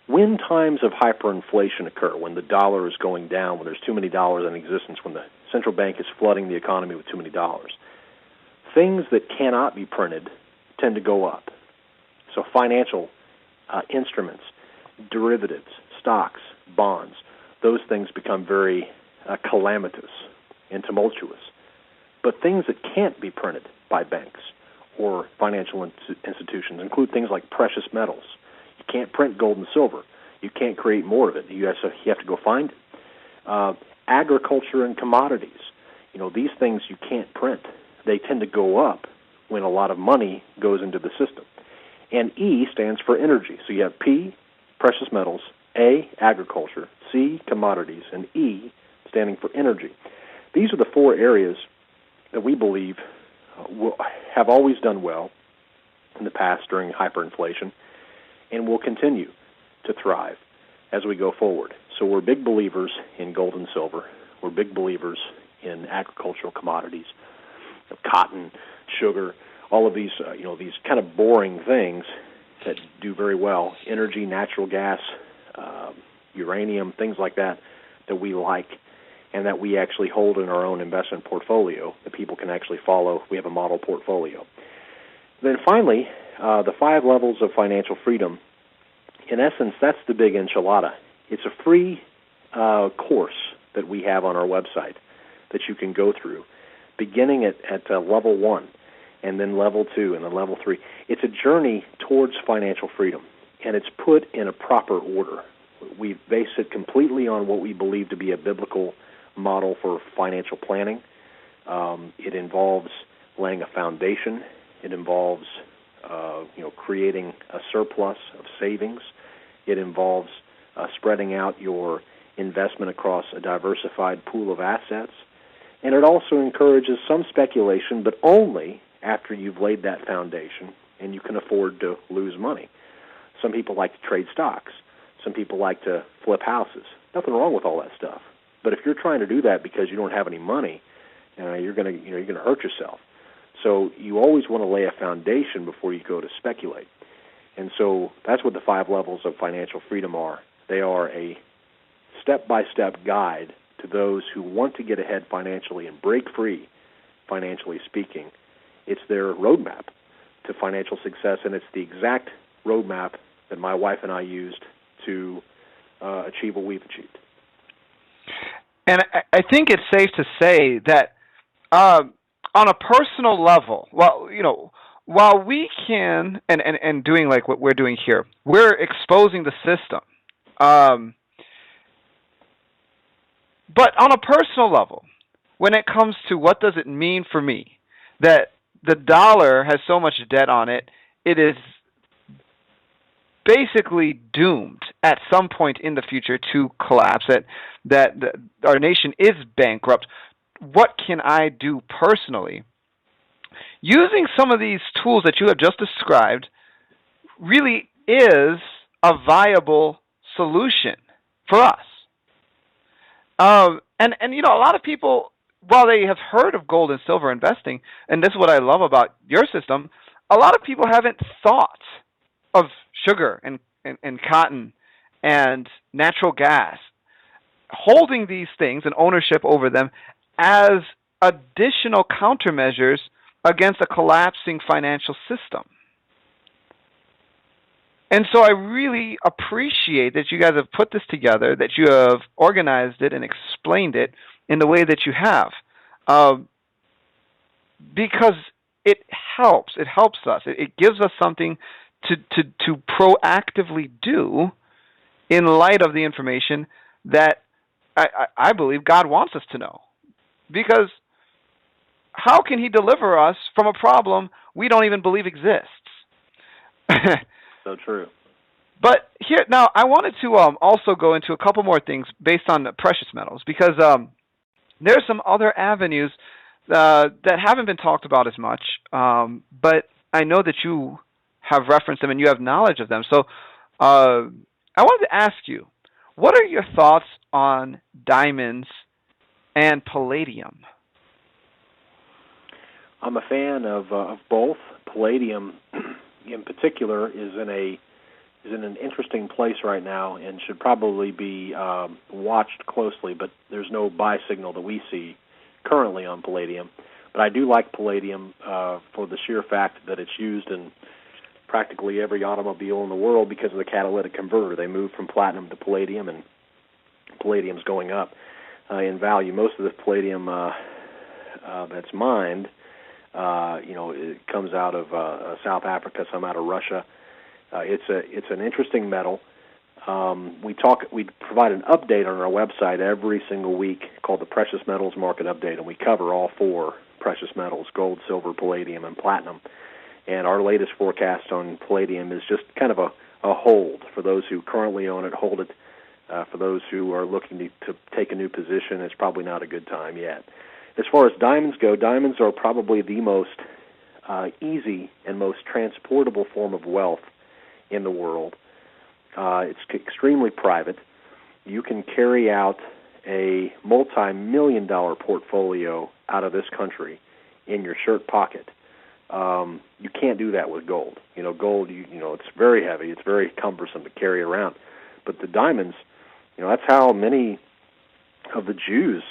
When times of hyperinflation occur, when the dollar is going down, when there's too many dollars in existence, when the central bank is flooding the economy with too many dollars, things that cannot be printed tend to go up. So financial instruments, derivatives, stocks, bonds, those things become very calamitous and tumultuous. But things that can't be printed by banks or financial institutions include things like precious metals. You can't print gold and silver. You can't create more of it. You have to go find it. Agriculture and commodities. These things you can't print. They tend to go up when a lot of money goes into the system. And E stands for energy. So you have P, precious metals, A, agriculture, C, commodities, and E standing for energy. These are the four areas that we believe have always done well in the past during hyperinflation and will continue to thrive as we go forward. So we're big believers in gold and silver. We're big believers in agricultural commodities, cotton, sugar, all of these, these kind of boring things that do very well, energy, natural gas, uranium, things like that we like and that we actually hold in our own investment portfolio that people can actually follow. We have a model portfolio. Then finally, the 5 levels of financial freedom. In essence, that's the big enchilada. It's a free course that we have on our website that you can go through, beginning at level 1, and then level 2, and then level 3. It's a journey towards financial freedom, and it's put in a proper order. We base it completely on what we believe to be a biblical model for financial planning. It involves laying a foundation. It involves creating a surplus of savings. It involves spreading out your investment across a diversified pool of assets. And it also encourages some speculation, but only after you've laid that foundation and you can afford to lose money. Some people like to trade stocks. Some people like to flip houses. Nothing wrong with all that stuff. But if you're trying to do that because you don't have any money, you're going to hurt yourself. So you always want to lay a foundation before you go to speculate. And so that's what the 5 levels of financial freedom are. They are a step-by-step guide to those who want to get ahead financially and break free, financially speaking. It's their roadmap to financial success, and it's the exact roadmap that my wife and I used to achieve what we've achieved. And I think it's safe to say that on a personal level, while we can, and doing like what we're doing here, we're exposing the system. But on a personal level, when it comes to what does it mean for me that the dollar has so much debt on it, it is basically doomed at some point in the future to collapse, that our nation is bankrupt. what can I do personally? Using some of these tools that you have just described really is a viable solution for us. And a lot of people, while they have heard of gold and silver investing, and this is what I love about your system, a lot of people haven't thought of sugar and cotton and natural gas, holding these things and ownership over them as additional countermeasures against a collapsing financial system. And so I really appreciate that you guys have put this together, that you have organized it and explained it in the way that you have, because it helps. It helps us. It gives us something to proactively do in light of the information that I believe God wants us to know. Because how can He deliver us from a problem we don't even believe exists? So true. But here, now, I wanted to also go into a couple more things based on the precious metals, because there's some other avenues that haven't been talked about as much, but I know that you have referenced them and you have knowledge of them. So I wanted to ask you, what are your thoughts on diamonds and palladium? I'm a fan of both. Palladium, in particular, is in an interesting place right now and should probably be watched closely. But there's no buy signal that we see currently on palladium. But I do like palladium for the sheer fact that it's used in practically every automobile in the world because of the catalytic converter. They moved from platinum to palladium, and palladium's going up in value. Most of the palladium that's mined, it comes out of South Africa, some out of Russia. It's an interesting metal. We provide an update on our website every single week called the Precious Metals Market Update, and we cover all four precious metals: gold, silver, palladium, and platinum. And our latest forecast on palladium is just kind of a hold. For those who currently own it, hold it. For those who are looking to take a new position, it's probably not a good time yet. As far as diamonds go, diamonds are probably the most easy and most transportable form of wealth in the world. It's extremely private. You can carry out a multi-million-dollar portfolio out of this country in your shirt pocket. You can't do that with gold. Gold, it's very heavy. It's very cumbersome to carry around. But the diamonds, that's how many of the Jews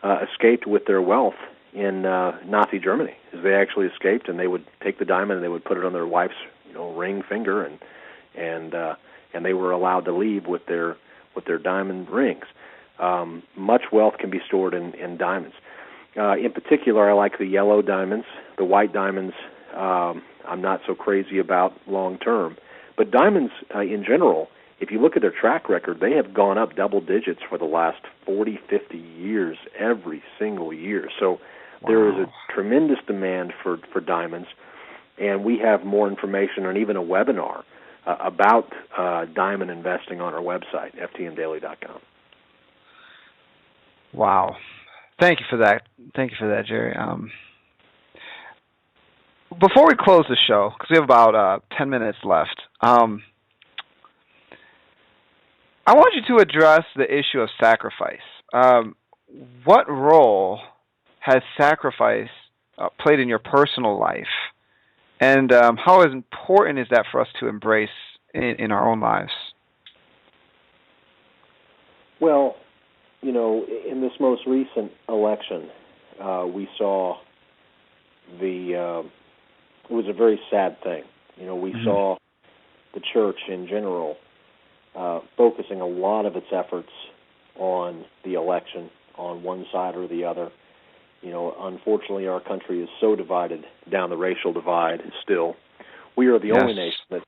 escaped with their wealth in Nazi Germany. Is they actually escaped, and they would take the diamond and they would put it on their wife's, ring finger, and they were allowed to leave with their diamond rings. Much wealth can be stored in diamonds. In particular, I like the yellow diamonds. The white diamonds, I'm not so crazy about long term. But diamonds, in general, if you look at their track record, they have gone up double digits for the last 40, 50 years, every single year. So there is a tremendous demand for diamonds, and we have more information and even a webinar about diamond investing on our website, ftndaily.com. Wow. Thank you for that. Thank you for that, Jerry. Before we close the show, because we have about 10 minutes left, I want you to address the issue of sacrifice. What role has sacrifice played in your personal life? And how important is that for us to embrace in our own lives? Well, in this most recent election, we saw it was a very sad thing. We saw the church in general focusing a lot of its efforts on the election, on one side or the other. Unfortunately, our country is so divided down the racial divide still. We are the only nation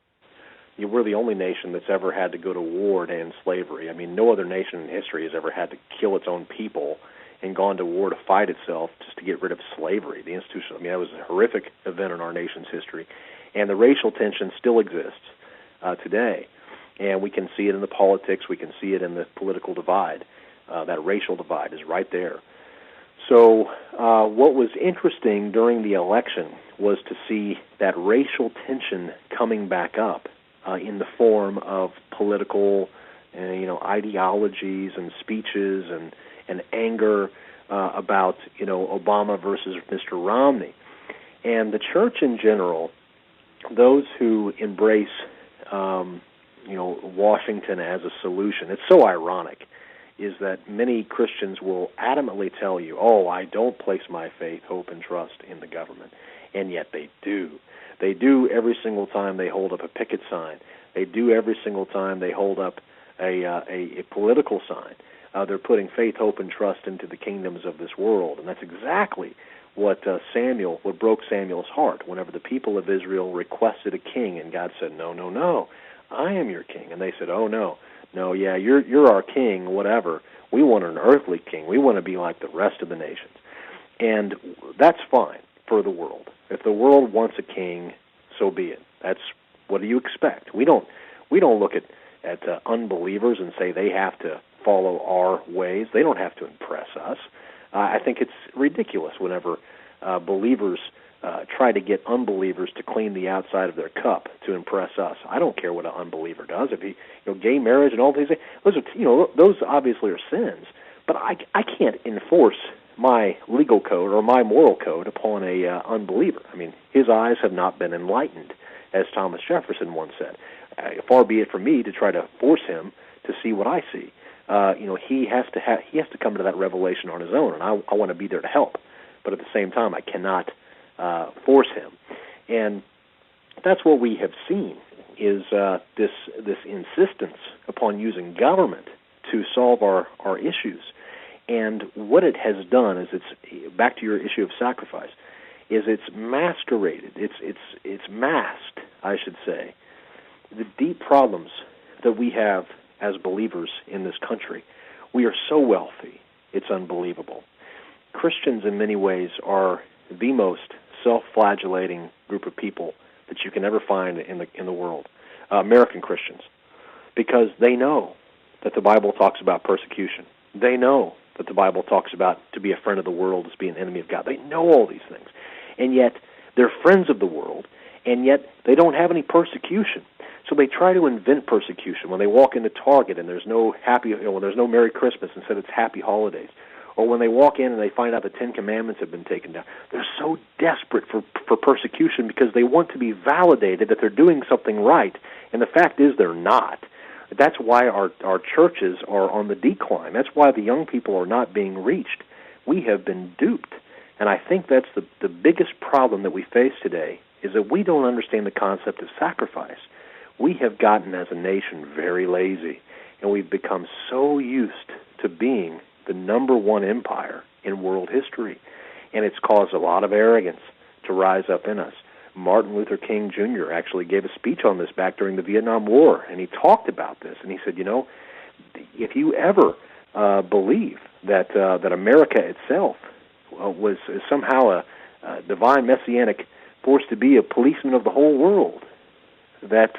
we're the only nation that's ever had to go to war to end slavery. I mean, no other nation in history has ever had to kill its own people and gone to war to fight itself just to get rid of slavery, the institution. I mean, that was a horrific event in our nation's history. And the racial tension still exists today. And we can see it in the politics. We can see it in the political divide. That racial divide is right there. So what was interesting during the election was to see that racial tension coming back up in the form of political, ideologies and speeches and anger about, Obama versus Mr. Romney. And the church in general, those who embrace, Washington as a solution, it's so ironic, is that many Christians will adamantly tell you, I don't place my faith, hope, and trust in the government. And yet they do. They do every single time they hold up a picket sign. They do every single time they hold up a political sign. They're putting faith, hope, and trust into the kingdoms of this world. And that's exactly what broke Samuel's heart whenever the people of Israel requested a king, and God said, no, I am your king. And they said, you're our king, whatever. We want an earthly king. We want to be like the rest of the nations. And that's fine for the world. If the world wants a king, so be it. What do you expect? We don't look at unbelievers and say they have to follow our ways. They don't have to impress us. I think it's ridiculous whenever believers try to get unbelievers to clean the outside of their cup to impress us. I don't care what an unbeliever does. If he, gay marriage and all these things, those obviously are sins. But I can't enforce my legal code or my moral code upon a unbeliever. I mean, his eyes have not been enlightened, as Thomas Jefferson once said. Far be it from me to try to force him to see what I see. He has to come to that revelation on his own, and I want to be there to help. But at the same time, I cannot force him. And that's what we have seen is this insistence upon using government to solve our issues. And what it has done is it's back to your issue of sacrifice. Is it's masqueraded, it's masked, I should say, the deep problems that we have as believers in this country. We are so wealthy, it's unbelievable. Christians in many ways are the most self-flagellating group of people that you can ever find in the world, American Christians, because they know that the Bible talks about persecution. They know that the Bible talks about to be a friend of the world is to be an enemy of God. They know all these things, and yet they're friends of the world, and yet they don't have any persecution. So they try to invent persecution when they walk into Target and there's no there's no Merry Christmas, instead it's Happy Holidays. Or when they walk in and they find out the Ten Commandments have been taken down. They're so desperate for persecution because they want to be validated that they're doing something right, and the fact is they're not. That's why our churches are on the decline. That's why the young people are not being reached. We have been duped. And I think that's the biggest problem that we face today, is that we don't understand the concept of sacrifice. We have gotten, as a nation, very lazy, and we've become so used to being the number one empire in world history. And it's caused a lot of arrogance to rise up in us. Martin Luther King Jr. actually gave a speech on this back during the Vietnam War, and he talked about this. And he said, if you ever believe that America itself was somehow a divine messianic force to be a policeman of the whole world, that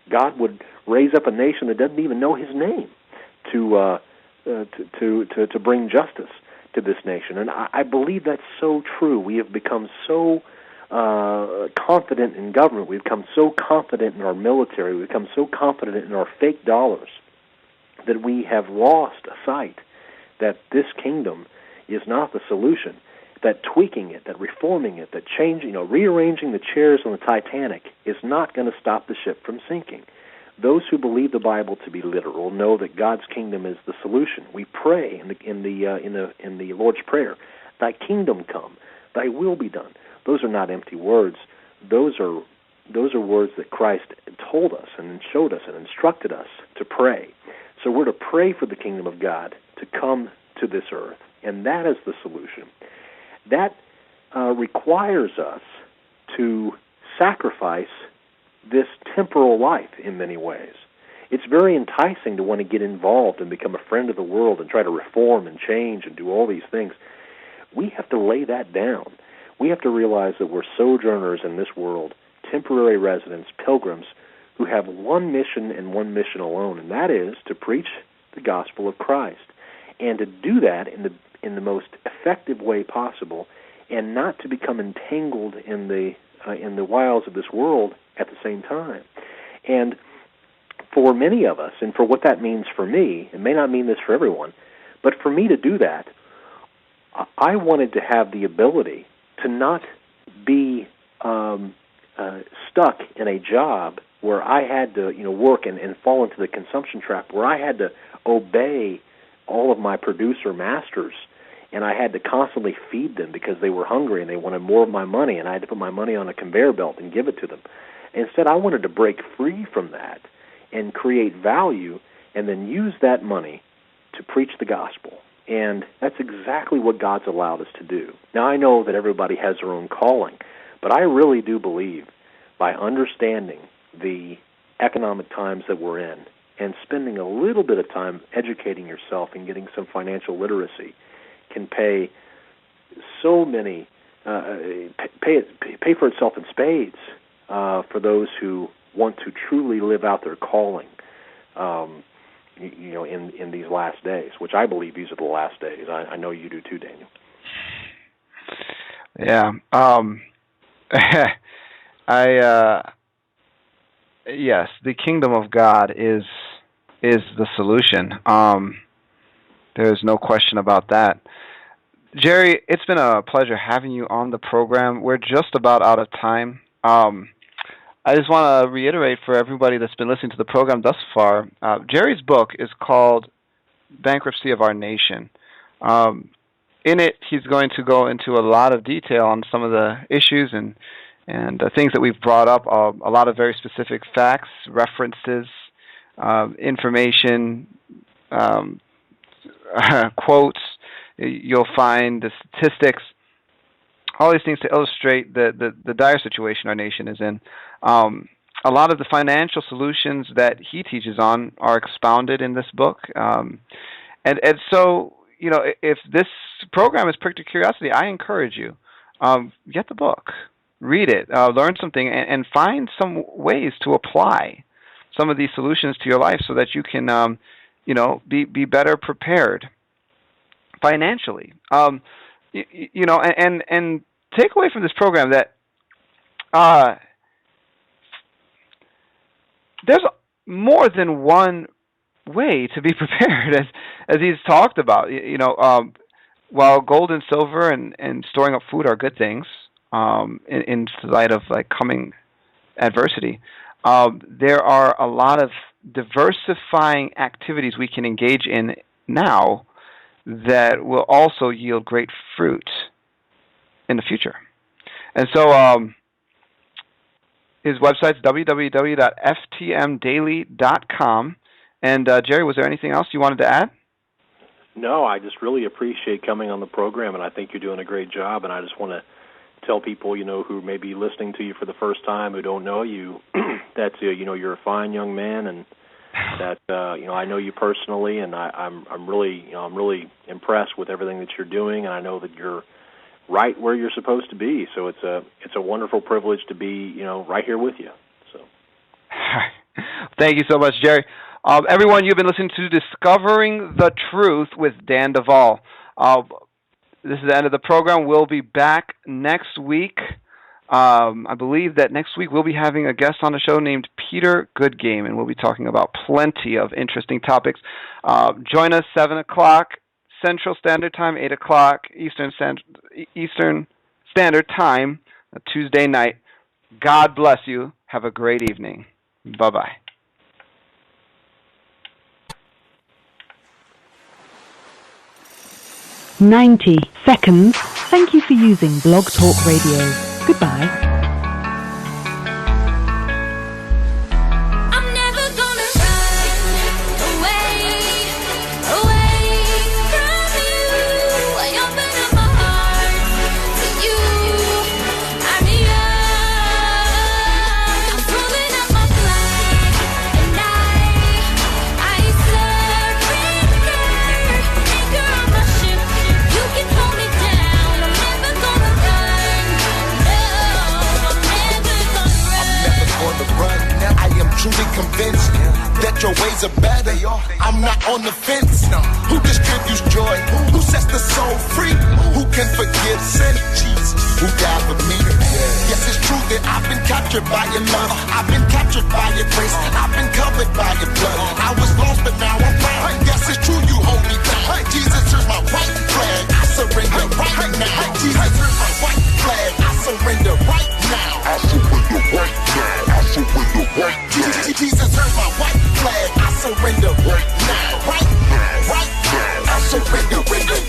God would raise up a nation that doesn't even know His name to bring justice to this nation. And I believe that's so true. We have become so confident in government. We've become so confident in our military. We've become so confident in our fake dollars that we have lost sight that this kingdom is not the solution. That tweaking it, that reforming it, that changing, rearranging the chairs on the Titanic is not going to stop the ship from sinking. Those who believe the Bible to be literal know that God's kingdom is the solution. We pray in the Lord's Prayer, "Thy kingdom come, Thy will be done." Those are not empty words. Those are words that Christ told us and showed us and instructed us to pray. So we're to pray for the kingdom of God to come to this earth, and that is the solution. That requires us to sacrifice this temporal life in many ways. It's very enticing to want to get involved and become a friend of the world and try to reform and change and do all these things. We have to lay that down. We have to realize that we're sojourners in this world, temporary residents, pilgrims, who have one mission and one mission alone, and that is to preach the gospel of Christ. and to do that in the most effective way possible, and not to become entangled in the wiles of this world at the same time. And for many of us, and for what that means for me, it may not mean this for everyone, but for me to do that, I wanted to have the ability to not be stuck in a job where I had to, work and fall into the consumption trap, where I had to obey all of my producer masters, and I had to constantly feed them because they were hungry and they wanted more of my money, and I had to put my money on a conveyor belt and give it to them. Instead, I wanted to break free from that and create value, and then use that money to preach the gospel. And that's exactly what God's allowed us to do. Now, I know that everybody has their own calling, but I really do believe by understanding the economic times that we're in and spending a little bit of time educating yourself and getting some financial literacy can pay so many, pay for itself in spades for those who want to truly live out their calling, in these last days, which I believe these are the last days. I know you do too, Daniel. Yeah. Yes, the kingdom of God is the solution. There's no question about that. Jerry, it's been a pleasure having you on the program. We're just about out of time. I just want to reiterate for everybody that's been listening to the program thus far, Jerry's book is called Bankruptcy of Our Nation. In it, he's going to go into a lot of detail on some of the issues and the things that we've brought up, a lot of very specific facts, references, information, quotes. You'll find the statistics, all these things to illustrate the dire situation our nation is in. A lot of the financial solutions that he teaches on are expounded in this book. And so, if this program has pricked your curiosity, I encourage you, get the book, read it, learn something, and find some ways to apply some of these solutions to your life so that you can, be better prepared financially. And take away from this program that there's more than one way to be prepared, as he's talked about. While gold and silver and storing up food are good things, in light of coming adversity, there are a lot of diversifying activities we can engage in now that will also yield great fruit in the future. And so his website's www.ftmdaily.com. And Jerry, was there anything else you wanted to add? No, I just really appreciate coming on the program, and I think you're doing a great job. And I just want to tell people, who may be listening to you for the first time, who don't know you, that you're a fine young man, and that I know you personally, and I'm really impressed with everything that you're doing, and I know that you're right where you're supposed to be. So it's a wonderful privilege to be right here with you. So thank you so much, Jerry. Everyone, you've been listening to Discovering the Truth with Dan Duval. This is the end of the program. We'll be back next week. I believe that next week we'll be having a guest on the show named Peter Goodgame, and we'll be talking about plenty of interesting topics. Join us 7 o'clock Central Standard Time, 8 o'clock Eastern Standard Time, Tuesday night. God bless you. Have a great evening. Bye-bye. "90 seconds. Thank you for using Blog Talk Radio. Goodbye." Truly convinced that your ways are better. I'm not on the fence. Who distributes drugs? who died for me. Yes, it's true that I've been captured by your love. I've been captured by your grace. I've been covered by your blood. I was lost, but now I'm found. Yes, it's true you hold me down. Jesus, here's my white flag. I surrender right now. Jesus, here's my white flag. I surrender right now. I surrender right now. I surrender right now. Jesus, here's my white flag. I surrender right now. Right now. Right now. I surrender right now.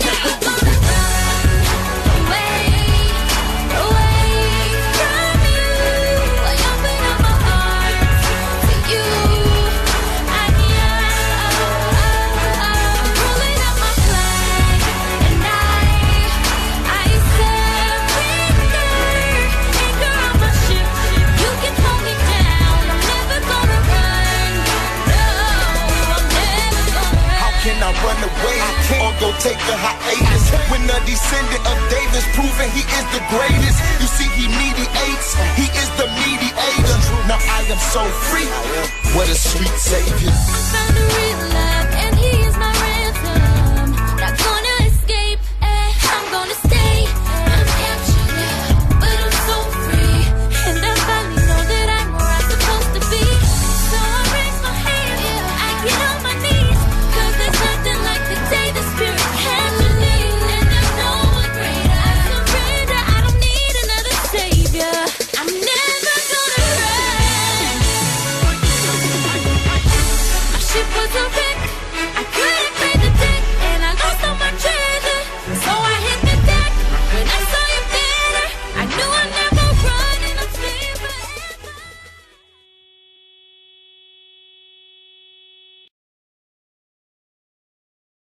Run away or go take a hiatus. When the descendant of David's proven he is the greatest. You see, he mediates, he is the mediator. Now I am so free. What a sweet savior. I found a real life.